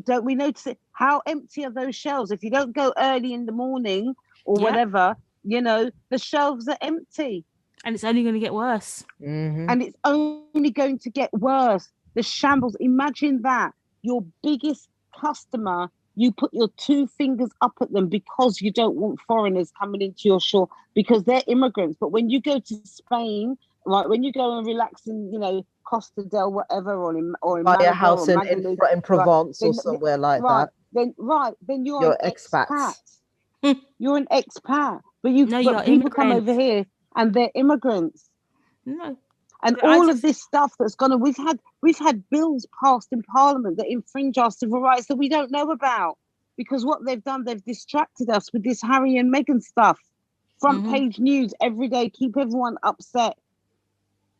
Don't we notice it? How empty are those shelves? If you don't go early in the morning or whatever, you know, the shelves are empty. And it's only going to get worse. And it's only going to get worse. The shambles. Imagine that. Your biggest customer, you put your two fingers up at them because you don't want foreigners coming into your shop because they're immigrants. But when you go to Spain, right, when you go and relax in, you know, Costa del whatever, or in Buy a Malaga house or in Provence or somewhere like that. Then you're an expat. You're an expat. But people come over here and they're immigrants. No. And all of this stuff that's gone on, we've had bills passed in Parliament that infringe our civil rights that we don't know about, because what they've done, they've distracted us with this Harry and Meghan stuff. Front page news every day, keep everyone upset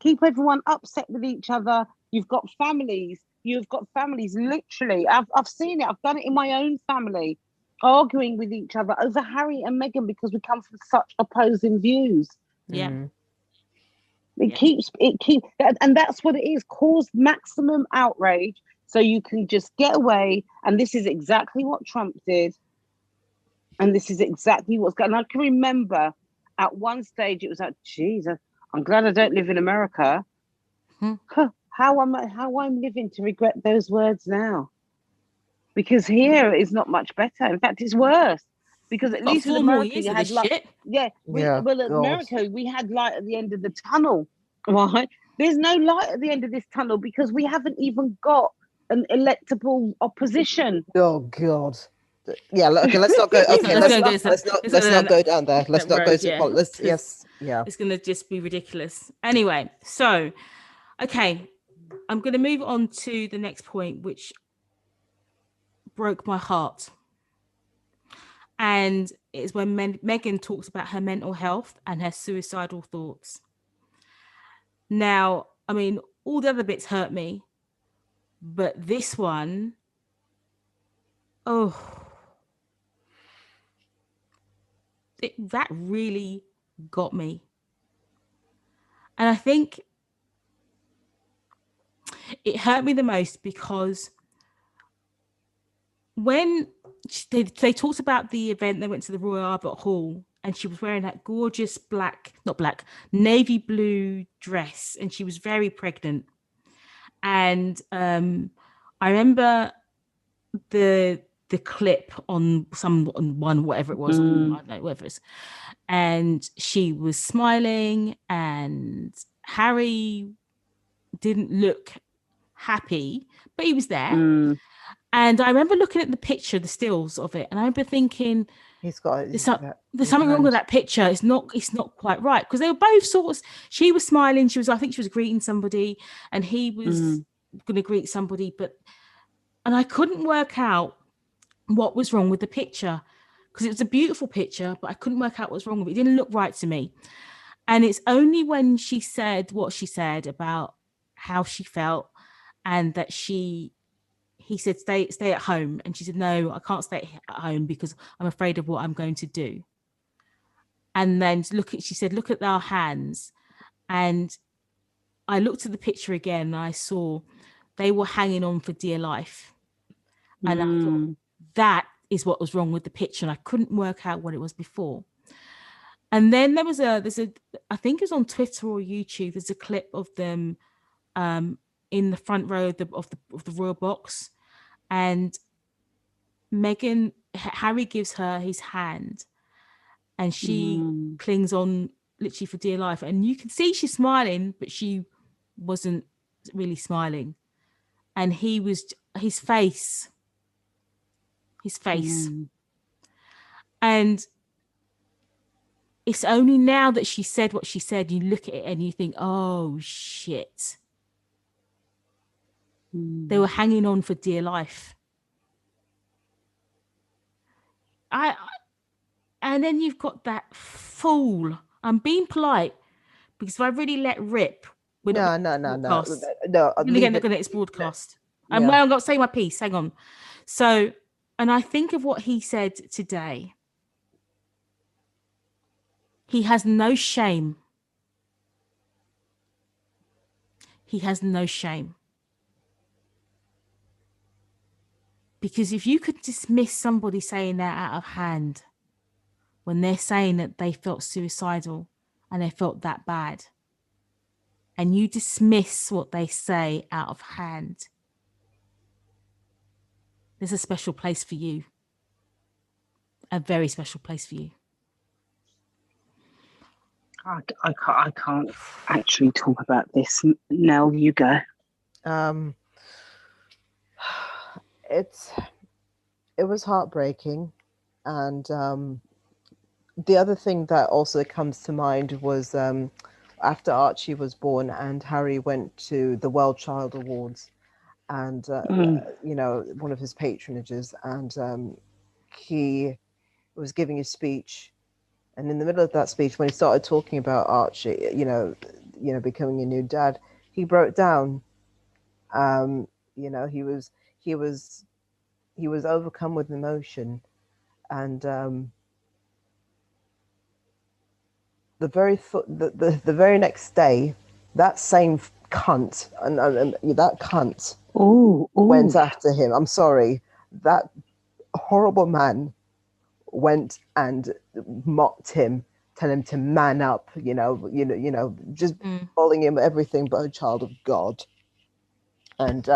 with each other. You've got families literally. I've seen it. I've done it in my own family, arguing with each other over Harry and Meghan because we come from such opposing views. Yeah. It keeps, and that's what it is. Cause maximum outrage so you can just get away. And this is exactly what Trump did. And this is exactly what's going on. I can remember at one stage it was like, Jesus, I'm glad I don't live in America. How I'm living to regret those words now. Because here is not much better. In fact, it's worse. Because at least with America, you had light. America, we had light at the end of the tunnel, right? There's no light at the end of this tunnel because we haven't even got an electable opposition. Oh God. Yeah. Okay. Let's not go. Okay. Let's not go down there. Let's not go to politics. Yes. Yeah. It's going to just be ridiculous. Anyway, so okay, I'm going to move on to the next point, which broke my heart. And it's when Meghan talks about her mental health and her suicidal thoughts. Now, I mean, all the other bits hurt me, but this one, that really got me. And I think it hurt me the most because when they talked about the event, they went to the Royal Albert Hall and she was wearing that gorgeous navy blue dress, and she was very pregnant. And I remember the clip on whatever it was, I don't know, whatever it is, and she was smiling, and Harry didn't look happy, but he was there. And I remember looking at the picture, the stills of it, and I remember thinking, there's something wrong with that picture. It's not quite right, because they were both sort of. She was smiling. I think she was greeting somebody, and he was going to greet somebody, and I couldn't work out what was wrong with the picture, because it was a beautiful picture, but I couldn't work out what was wrong with it. It didn't look right to me. And it's only when she said what she said about how she felt, and that he said, stay at home. And she said, no, I can't stay at home because I'm afraid of what I'm going to do. And then she said, look at our hands. And I looked at the picture again and I saw they were hanging on for dear life. And I thought, that is what was wrong with the picture. And I couldn't work out what it was before. And then there's a, I think it was on Twitter or YouTube, there's a clip of them in the front row of the royal box. And Harry gives her his hand, and she clings on literally for dear life. And you can see she's smiling, but she wasn't really smiling. And his face. And it's only now that she said what she said, you look at it and you think, oh shit. They were hanging on for dear life. And then you've got that fool. I'm being polite because if I really let rip, we're not going to get its broadcast. I'm going to say my piece. Hang on. So, and I think of what he said today, He has no shame. He has no shame. Because if you could dismiss somebody saying they're out of hand when they're saying that they felt suicidal and they felt that bad, and you dismiss what they say out of hand, there's a special place for you. A very special place for you. I can't actually talk about this. Nell, you go. It was heartbreaking, and the other thing that also comes to mind was after Archie was born and Harry went to the World Child Awards, and you know, one of his patronages, and he was giving a speech, and in the middle of that speech, when he started talking about Archie, you know, becoming a new dad, he broke down. You know, he was overcome with emotion, and the very next day, that same cunt and that cunt went after him. I'm sorry, that horrible man went and mocked him, telling him to man up. You know, just calling him everything but a child of God. And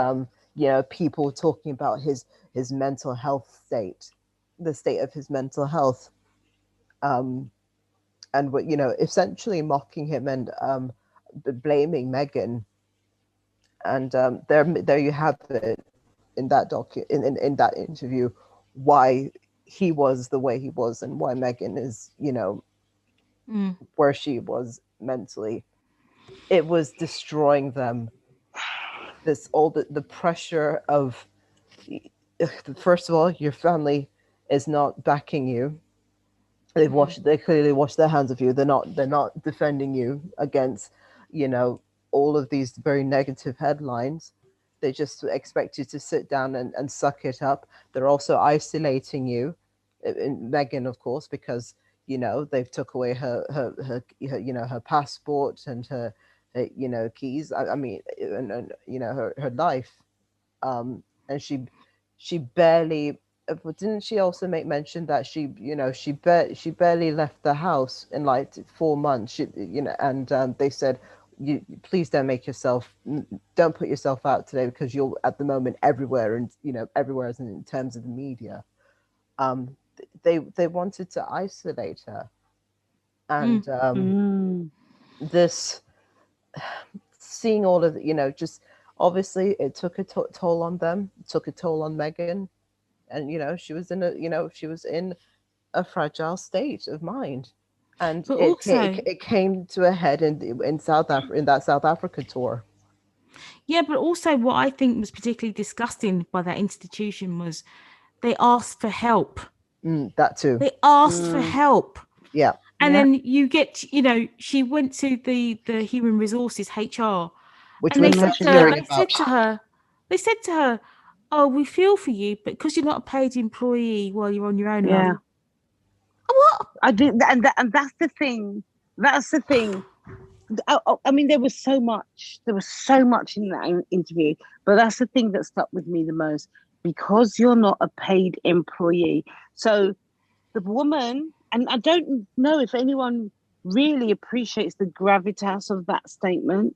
you know, people talking about his mental health state, the state of his mental health, and what, you know, essentially mocking him and blaming Meghan. And there you have it in that in that interview, why he was the way he was and why Meghan is, you know, where she was mentally. It was destroying them. This all the pressure of, first of all, your family is not backing you. They clearly washed their hands of you. They're not defending you against, you know, all of these very negative headlines. They just expect you to sit down and suck it up. They're also isolating you, in Meghan, of course, because, you know, they've took away her you know, her passport and her you know, keys. I mean, and you know, her life, and she barely. Didn't she also make mention that she, you know, she barely left the house in like 4 months? She, you know, and they said, you please don't put yourself out today, because you're at the moment everywhere, and you know, everywhere as in terms of the media. They wanted to isolate her, and this, seeing all of the, you know, just obviously it took a toll on them. It took a toll on Meghan. And you know, she was in a fragile state of mind, and it came to a head in South Africa, in that South Africa tour. Yeah, but also what I think was particularly disgusting by that institution was they asked for help. That too. They asked for help. Yeah. And then you get, you know, she went to the human resources, HR, which and they said to her, oh, we feel for you, but because you're not a paid employee while you're on your own. Yeah. What? I do, and that's the thing. That's the thing. I mean, there was so much in that interview, but that's the thing that stuck with me the most, because you're not a paid employee. So the woman, and I don't know if anyone really appreciates the gravitas of that statement.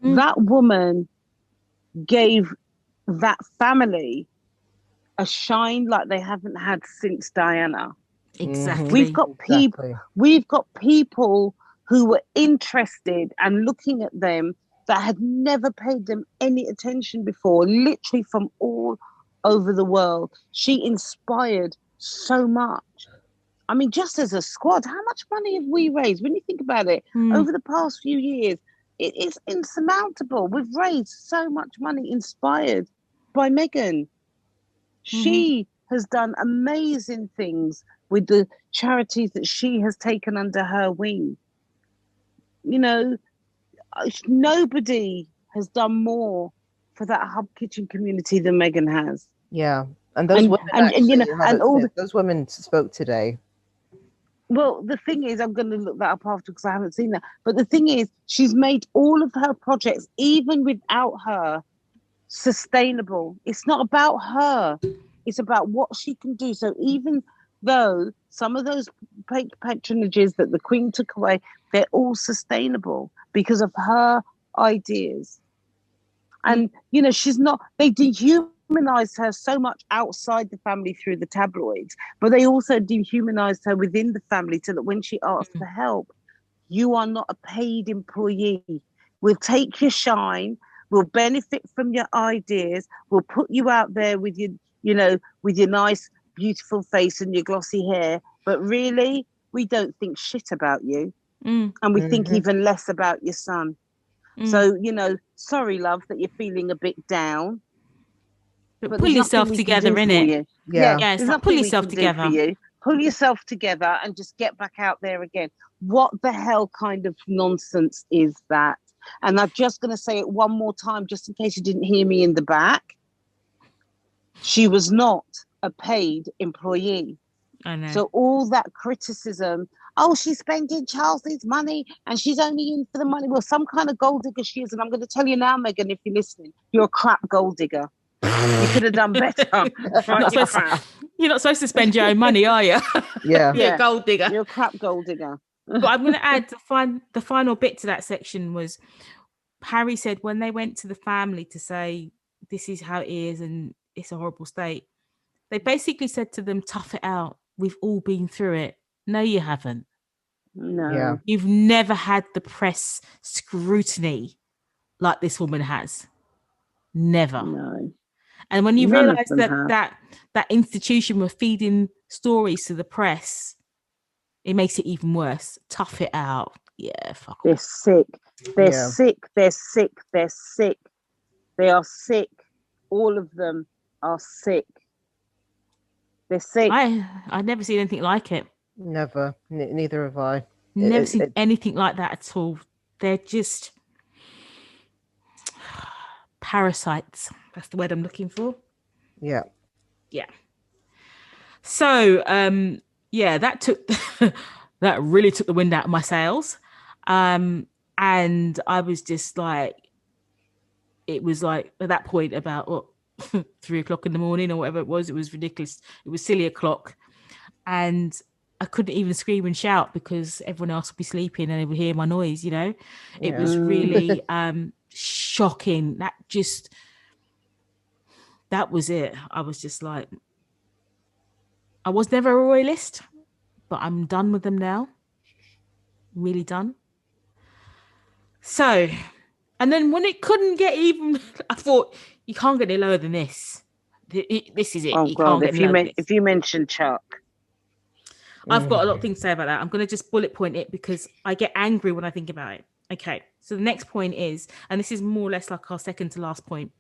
That woman gave that family a shine like they haven't had since Diana. Exactly. We've got people who were interested and looking at them that had never paid them any attention before, literally from all over the world. She inspired so much. I mean, just as a squad, how much money have we raised? When you think about it, over the past few years, it's insurmountable. We've raised so much money inspired by Meghan. She has done amazing things with the charities that she has taken under her wing. You know, nobody has done more for that hub kitchen community than Meghan has. Yeah, and those women actually, you know, and all those women spoke today. Well, the thing is, I'm going to look that up after because I haven't seen that. But the thing is, she's made all of her projects, even without her, sustainable. It's not about her. It's about what she can do. So even though some of those patronages that the Queen took away, they're all sustainable because of her ideas. And, you know, she's not, they dehumanized her so much outside the family through the tabloids, but they also dehumanized her within the family so that when she asked for help, you are not a paid employee. We'll take your shine. We'll benefit from your ideas. We'll put you out there with your, you know, with your nice, beautiful face and your glossy hair. But really, we don't think shit about you. And we think even less about your son. So, you know, sorry, love, that you're feeling a bit down. But pull yourself together, innit? Yeah, it's like pull yourself together. You. Pull yourself together and just get back out there again. What the hell kind of nonsense is that? And I'm just going to say it one more time, just in case you didn't hear me in the back. She was not a paid employee. I know. So all that criticism, oh, she's spending Charles's money and she's only in for the money. Well, some kind of gold digger she is. And I'm going to tell you now, Megan, if you're listening, you're a crap gold digger. You could have done better. You're not supposed to spend your own money, are you? Yeah. You're a gold digger. You're a crap gold digger. But I'm going to add the final bit to that section was Harry said when they went to the family to say this is how it is and it's a horrible state, they basically said to them, tough it out. We've all been through it. No, you haven't. No. Yeah. You've never had the press scrutiny like this woman has. Never. No. And when you realise that institution were feeding stories to the press, it makes it even worse. Tough it out. Yeah, fuck. They're sick. They're sick. They're sick. They're sick. They are sick. All of them are sick. They're sick. I've never seen anything like it. Never. Neither have I. Never seen anything like that at all. They're just parasites. That's the word I'm looking for. Yeah. Yeah. So, that took that really took the wind out of my sails. And I was just like, it was like at that point about 3 o'clock in the morning or whatever it was ridiculous. It was silly o'clock. And I couldn't even scream and shout because everyone else would be sleeping and they would hear my noise, you know. It was really shocking. That was it. I was just like, I was never a royalist, but I'm done with them now. Really done. So, and then when it couldn't get even, I thought, you can't get any lower than this. This is it. Oh, God, if you mention Chuck. I've got a lot of things to say about that. I'm going to just bullet point it because I get angry when I think about it. Okay, so the next point is, and this is more or less like our second to last point,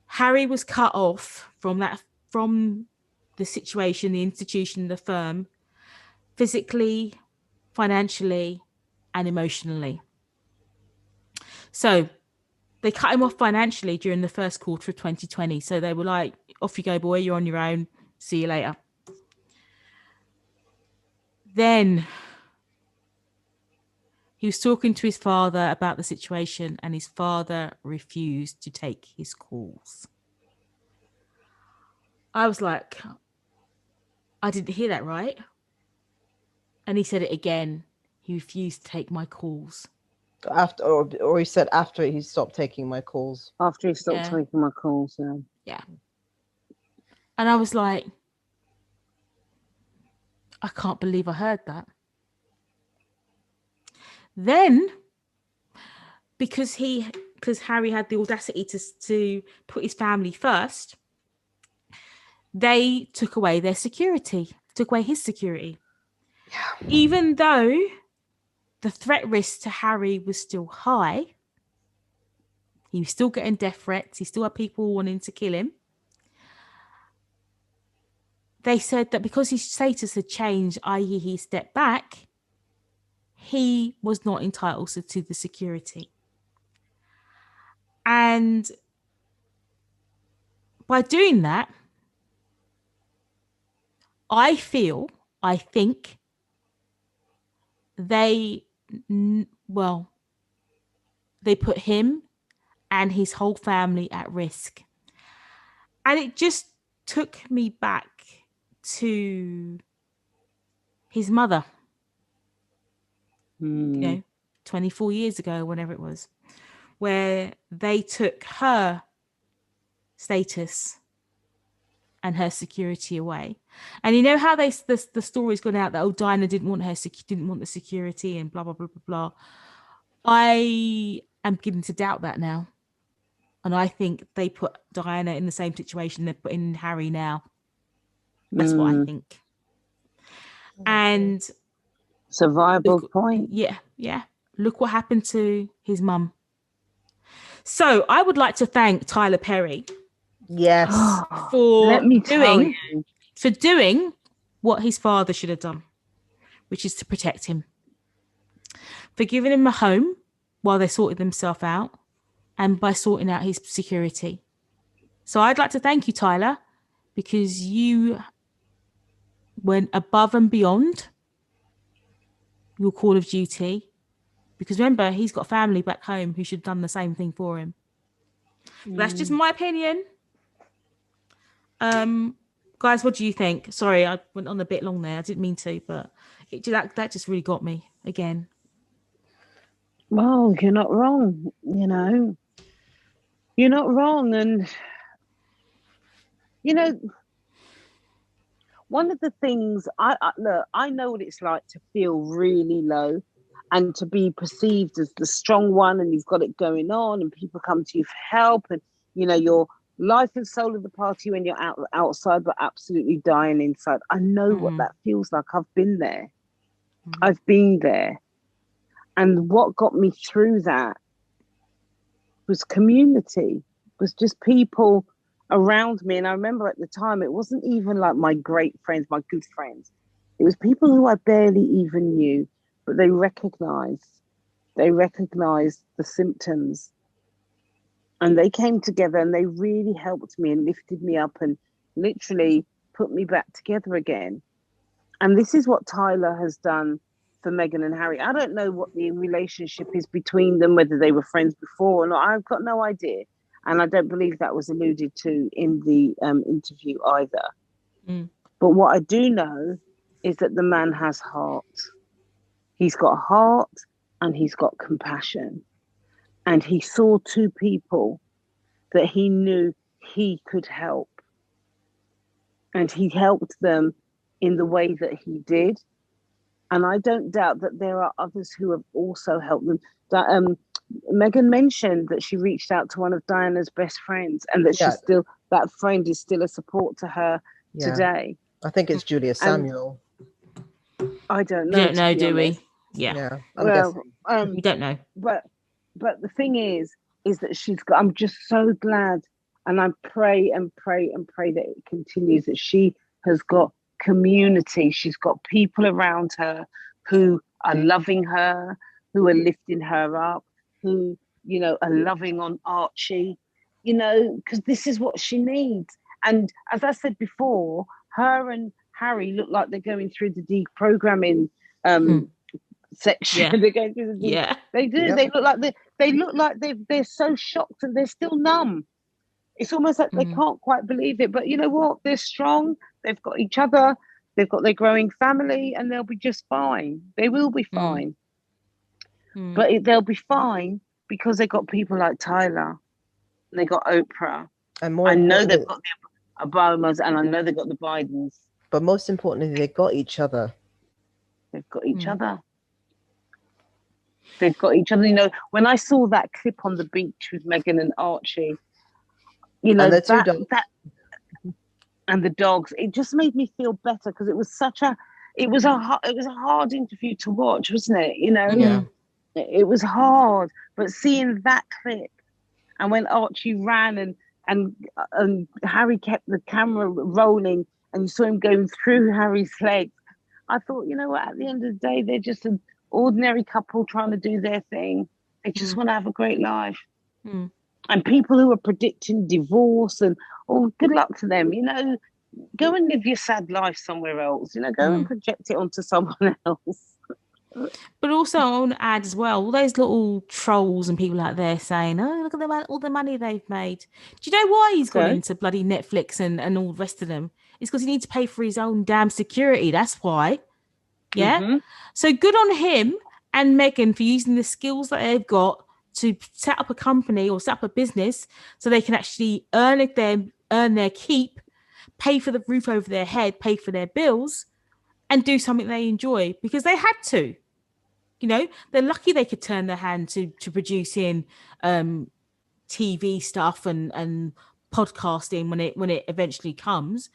Harry was cut off from the situation, the institution, the firm, physically, financially, and emotionally. So they cut him off financially during the first quarter of 2020. So they were like, off you go, boy, you're on your own. See you later. Then he was talking to his father about the situation and his father refused to take his calls. I was like, I didn't hear that right. And he said it again. He refused to take my calls. After, or he said after he stopped taking my calls. After he stopped taking my calls, yeah. And I was like, I can't believe I heard that. Then, because Harry had the audacity to put his family first, they took away their security, took away his security. Yeah. Even though the threat risk to Harry was still high, he was still getting death threats, he still had people wanting to kill him. They said that because his status had changed, i.e. he stepped back, he was not entitled to the security. And by doing that, I think they put him and his whole family at risk. And it just took me back to his mother, 24 years ago, whenever it was, where they took her status and her security away. And you know how the story's gone out that Diana didn't want the security and blah blah blah blah blah. I am beginning to doubt that now, and I think they put Diana in the same situation they're putting Harry now. That's what I think. And it's a viable point. Yeah. Look what happened to his mum. So I would like to thank Tyler Perry. Yes. For doing what his father should have done, which is to protect him. For giving him a home while they sorted themselves out, and by sorting out his security. So I'd like to thank you, Tyler, because you went above and beyond your call of duty. Because remember, he's got family back home who should have done the same thing for him. That's just my opinion. Guys, what do you think? Sorry, I went on a bit long there. I didn't mean to, but that just really got me again. Well, you're not wrong. You're not wrong, and one of the things I know what it's like to feel really low, and to be perceived as the strong one, and you've got it going on, and people come to you for help, and you're life and soul of the party when you're outside, but absolutely dying inside. I know what that feels like. I've been there. I've been there. And what got me through that was community, was just people around me. And I remember at the time, it wasn't even like my great friends, my good friends. It was people who I barely even knew, but they recognized the symptoms. And they came together and they really helped me and lifted me up and literally put me back together again. And this is what Tyler has done for Meghan and Harry. I don't know what the relationship is between them, whether they were friends before or not. I've got no idea. And I don't believe that was alluded to in the interview either. But what I do know is that the man has heart. He's got heart and he's got compassion. And he saw two people that he knew he could help. And he helped them in the way that he did. And I don't doubt that there are others who have also helped them. Meghan mentioned that she reached out to one of Diana's best friends, and that that friend is still a support to her today. I think it's Julia Samuel. I don't know. We don't know, do we? Yeah. We don't know. But the thing is that she's got, I'm just so glad, and I pray and pray and pray that it continues, that she has got community. She's got people around her who are loving her, who are lifting her up, who, are loving on Archie, because this is what she needs. And as I said before, her and Harry look like they're going through the deprogramming section. Yeah. They're going through the They do. Yep. They look like they're so shocked and they're still numb. It's almost like they can't quite believe it. But you know what? They're strong. They've got each other. They've got their growing family, and they'll be just fine. They will be fine. But they'll be fine because they got people like Tyler. They got Oprah. And I know they've got the Obamas, and I know they've got the Bidens. But most importantly, they got each other. They've got each other. They've got each other. When I saw that clip on the beach with Meghan and Archie, and the two dogs. And the dogs, it just made me feel better, because it was it was a hard interview to watch, wasn't it? Yeah. It was hard, but seeing that clip, and when Archie ran and Harry kept the camera rolling, and you saw him going through Harry's legs, I thought, you know what? At the end of the day, they're just an ordinary couple trying to do their thing. They just want to have a great life. And people who are predicting divorce and good luck to them. Go and live your sad life somewhere else. Go and project it onto someone else. But also, I want to add as well, all those little trolls and people out there saying, "Oh, look at all the money they've made." Do you know why he's gone Okay. into bloody Netflix and all the rest of them? It's because he needs to pay for his own damn security. That's why. Yeah. Mhm. So good on him and Meghan for using the skills that they've got to set up a company or set up a business so they can actually earn their keep, pay for the roof over their head, pay for their bills, and do something they enjoy because they had to. You know, they're lucky they could turn their hand to producing TV stuff and podcasting when it eventually comes,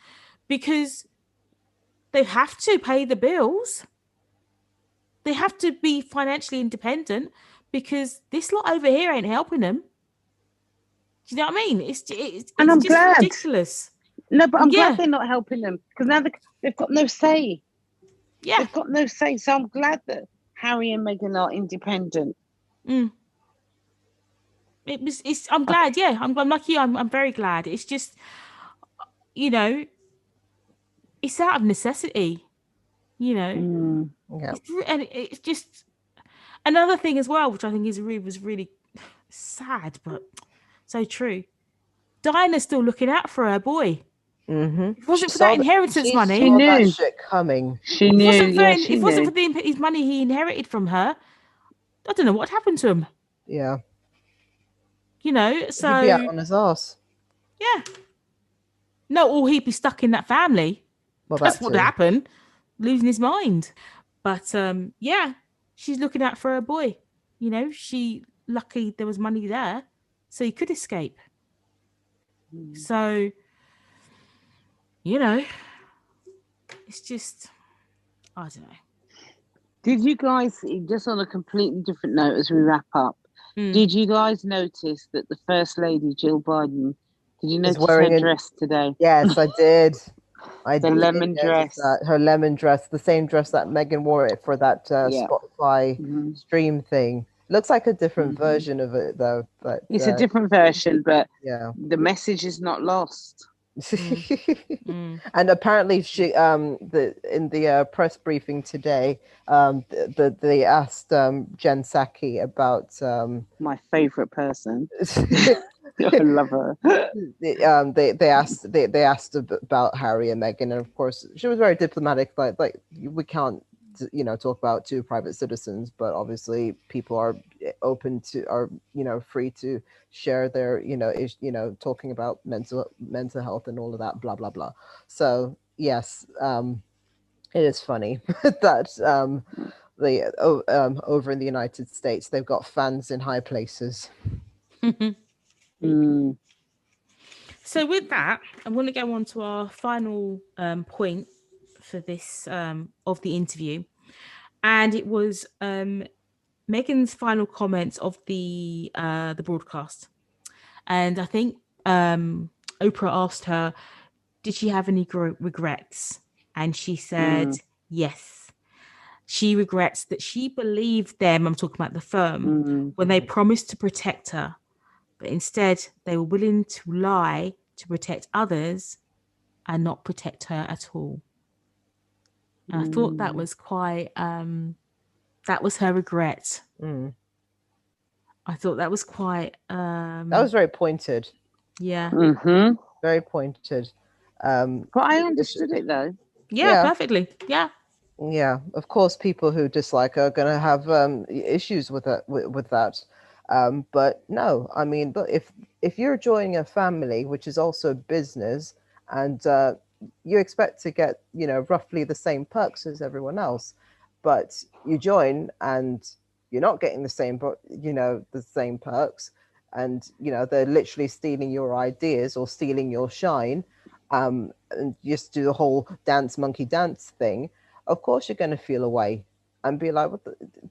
because they have to pay the bills. They have to be financially independent because this lot over here ain't helping them. Do you know what I mean? And I'm just glad. ridiculous. No, but I'm Yeah. glad they're not helping them because now they've got no say. Yeah. They've got no say. So I'm glad that Harry and Meghan are independent. Mm. I'm glad. Yeah, I'm lucky. I'm very glad. It's just, you know, it's out of necessity. You know, Yeah. and it's just another thing as well, which I think was really sad, but so true. Diana's still looking out for her boy. Mm-hmm. If it wasn't for that inheritance money, She saw knew. that shit coming. She knew. if it wasn't for his money he inherited from her, I don't know what happened to him. Yeah. You know, so He'd be out on his ass. yeah. No, or he'd be stuck in that family. Well, That's that what too. happened, losing his mind. But yeah, she's looking out for her boy. You know, lucky there was money there, so he could escape. So, you know, it's just, I don't know. Did you guys, just on a completely different note as we wrap up, did you guys notice that the First Lady, Jill Biden, did you notice her dress today? Yes, I did. The lemon dress. Her lemon dress, the same dress that Meghan wore it for that Spotify stream thing. Looks like a different version of it though. But it's a different version, but yeah, the message is not lost. And apparently she in the press briefing today they asked Jen Psaki about my favorite person. I love her. They asked about Harry and Meghan, and of course she was very diplomatic, like we can't talk about two private citizens, but obviously people are free to share their talking about mental health and all of that, blah blah blah. So yes, it is funny that over in the United States they've got fans in high places. So with that, I'm going to go on to our final point for this of the interview, and it was Meghan's final comments of the broadcast. And I think Oprah asked her, did she have any regrets? And she said yes. She regrets that she believed them, I'm talking about the firm, when they promised to protect her, but instead they were willing to lie to protect others and not protect her at all. And I thought that was quite that was her regret. I thought that was quite that was very pointed. Yeah. Very pointed. But I understood it though. Yeah, perfectly. Yeah. Yeah, of course people who dislike her are going to have issues with that but no, I mean, but if you're joining a family which is also business, and you expect to get roughly the same perks as everyone else, but you join and you're not getting the same perks, and they're literally stealing your ideas or stealing your shine, and just do the whole monkey dance thing. Of course you're going to feel away and be like,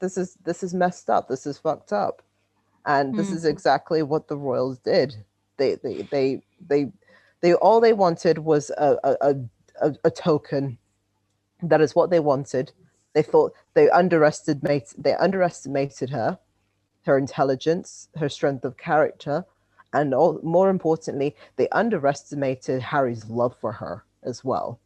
this is messed up, this is fucked up. And this is exactly what the royals did. They all they wanted was a token. That is what they wanted. They thought they underestimated her intelligence, her strength of character, and more importantly, they underestimated Harry's love for her as well.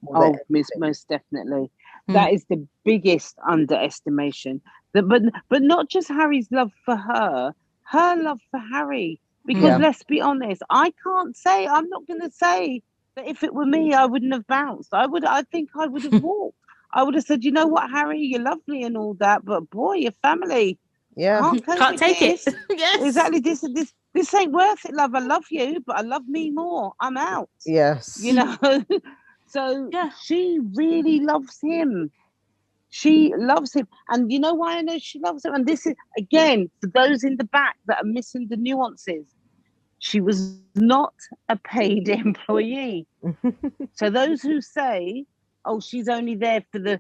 Most definitely. That is the biggest underestimation. But not just Harry's love for her love for Harry. Because let's be honest, I'm not going to say that if it were me, I wouldn't have bounced. I think I would have walked. I would have said, you know what, Harry, you're lovely and all that, but boy, your family can't take this. it. Yes, Exactly. This ain't worth it, love. I love you, but I love me more. I'm out. Yes. You know. So she really loves him. She loves him. And you know why I know she loves him? And this is, again, for those in the back that are missing the nuances, she was not a paid employee. So those who say, oh, she's only there for the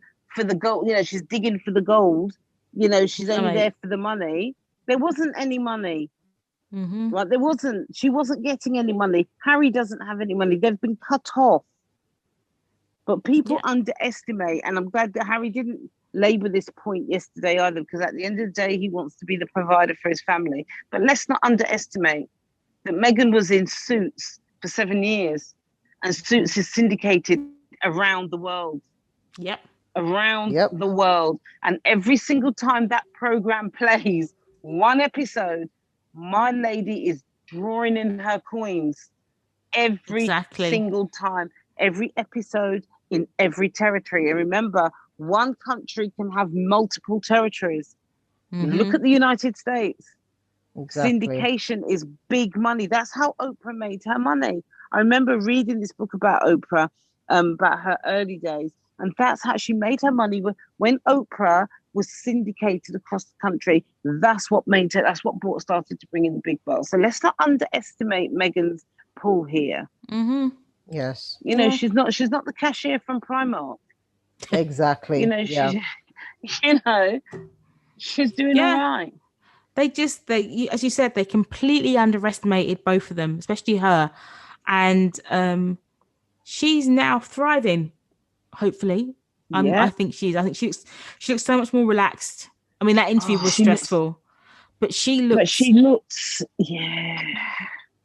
gold, she's digging for the gold, she's only there for the money. There wasn't any money. Right? There wasn't. She wasn't getting any money. Harry doesn't have any money. They've been cut off. But people underestimate, and I'm glad that Harry didn't labour this point yesterday either, because at the end of the day, he wants to be the provider for his family. But let's not underestimate that Meghan was in Suits for 7 years, and Suits is syndicated around the world. Around the world. And every single time that programme plays one episode, my lady is drawing in her coins every single time, every episode in every territory. And remember, one country can have multiple territories. Look at the United States. Syndication is big money. That's how Oprah made her money. I remember reading this book about Oprah, about her early days, and that's how she made her money. When Oprah was syndicated across the country, that's what started to bring in the big bucks. So let's not underestimate Meghan's pull here. Yes. She's not the cashier from Primark. Exactly. She's doing all right. They as you said, they completely underestimated both of them, especially her. And she's now thriving, hopefully. I think she looks so much more relaxed. I mean, that interview was stressful, but she looks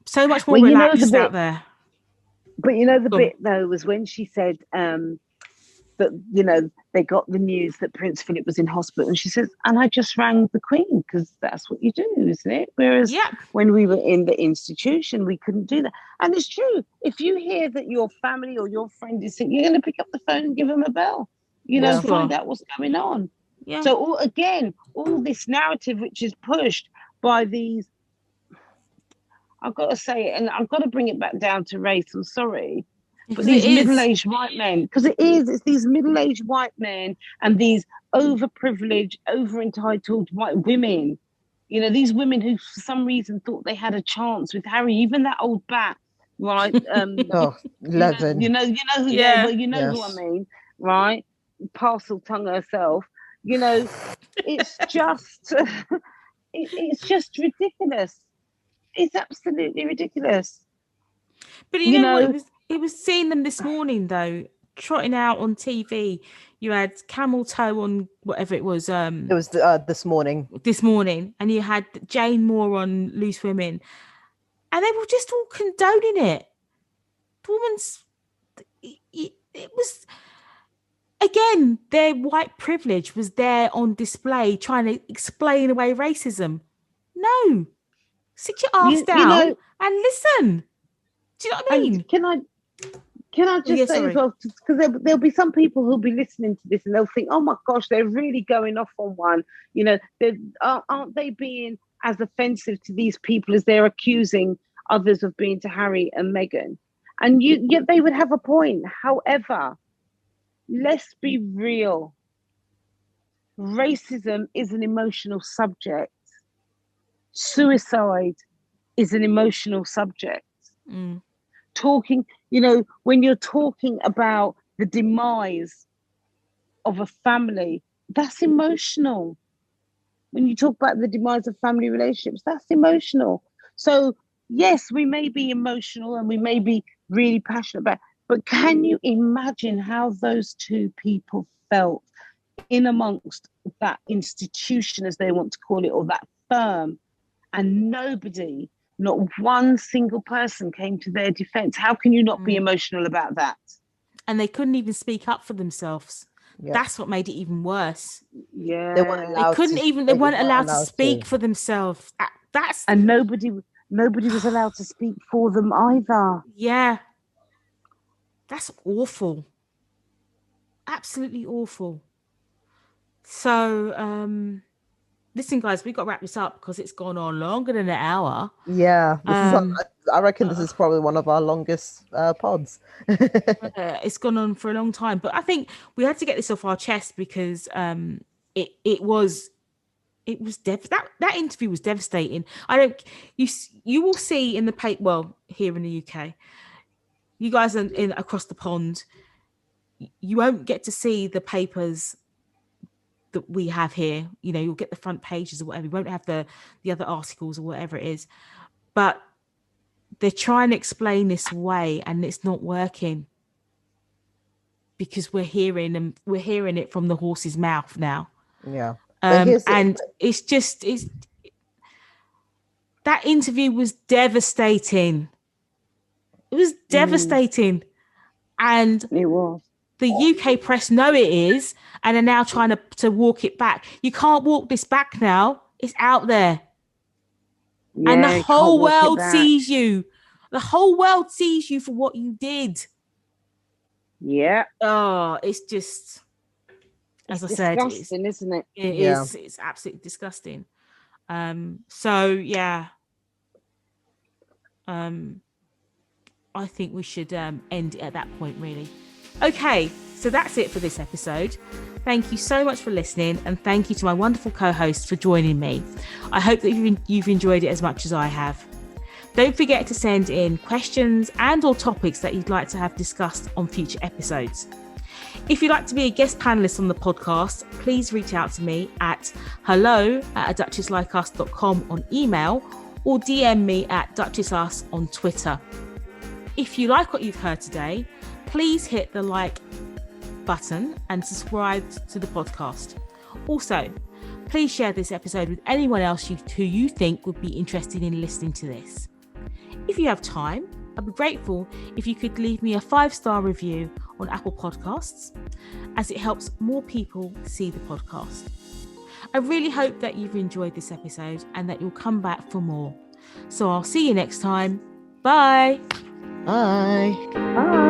so much more relaxed out there. But the bit though was when she said that they got the news that Prince Philip was in hospital, and she says, and I just rang the Queen, because that's what you do, isn't it? Whereas when we were in the institution, we couldn't do that. And it's true, if you hear that your family or your friend is sick, you're going to pick up the phone and give them a bell, find out what's going on. So all this narrative which is pushed by these, I've got to say it, and I've got to bring it back down to race, I'm sorry, but these middle-aged white men, because it's these middle-aged white men and these overprivileged, over-entitled white women, these women who for some reason thought they had a chance with Harry, even that old bat, right? Levin. You know who I mean, right? Parcel tongue herself. It's just it's just ridiculous. It's absolutely ridiculous. But you know what? It was seeing them this morning though, trotting out on TV. You had Camel Toe on whatever it was. It was this morning. This morning, and you had Jane Moore on Loose Women, and they were just all condoning it. The woman's. It was. Again, their white privilege was there on display, trying to explain away racism. No, sit your ass down and listen. Do you know what I mean? Can I just say as well, because there'll be some people who'll be listening to this and they'll think, oh my gosh, they're really going off on one. Aren't they being as offensive to these people as they're accusing others of being to Harry and Meghan? And yet they would have a point. However, let's be real. Racism is an emotional subject. Suicide is an emotional subject. Talking, when you're talking about the demise of a family, that's emotional. When you talk about the demise of family relationships, that's emotional. So yes, we may be emotional and we may be really passionate about, but can you imagine how those two people felt in amongst that institution, as they want to call it, or that firm, and nobody, not one single person came to their defense? How can you not be emotional about that? And they couldn't even speak up for themselves. Yeah. That's what made it even worse. Yeah. They weren't allowed They weren't allowed to speak for themselves. And nobody was allowed to speak for them either. Yeah. That's awful. Absolutely awful. So, listen, guys, we've got to wrap this up because it's gone on longer than an hour. Yeah, I reckon this is probably one of our longest pods. It's gone on for a long time, but I think we had to get this off our chest because it was that interview was devastating. You will see in the paper, well, here in the UK, you guys are in across the pond, you won't get to see the papers that we have here. You know, you'll get the front pages or whatever. You won't have the other articles or whatever it is. But they're trying to explain this away and it's not working because we're hearing it from the horse's mouth now. Yeah. And that interview was devastating. It was devastating. And it was. The UK press know it is, and are now trying to walk it back. You can't walk this back now. It's out there. Yeah, and the whole world sees you. The whole world sees you for what you did. Yeah. Oh, it's just, as I said, it's disgusting, isn't it? It is. It's absolutely disgusting. So yeah. I think we should end it at that point, really. Okay, so that's it for this episode. Thank you so much for listening, and thank you to my wonderful co-hosts for joining me. I hope that you've enjoyed it as much as I have. Don't forget to send in questions and or topics that you'd like to have discussed on future episodes. If you'd like to be a guest panelist on the podcast, please reach out to me at hello@aduchesslikeus.com on email or DM me at duchessus on Twitter. If you like what you've heard today, please hit the like button and subscribe to the podcast. Also, please share this episode with anyone else who you think would be interested in listening to this. If you have time, I'd be grateful if you could leave me a 5-star review on Apple Podcasts, as it helps more people see the podcast. I really hope that you've enjoyed this episode and that you'll come back for more. So I'll see you next time. Bye. Bye. Bye.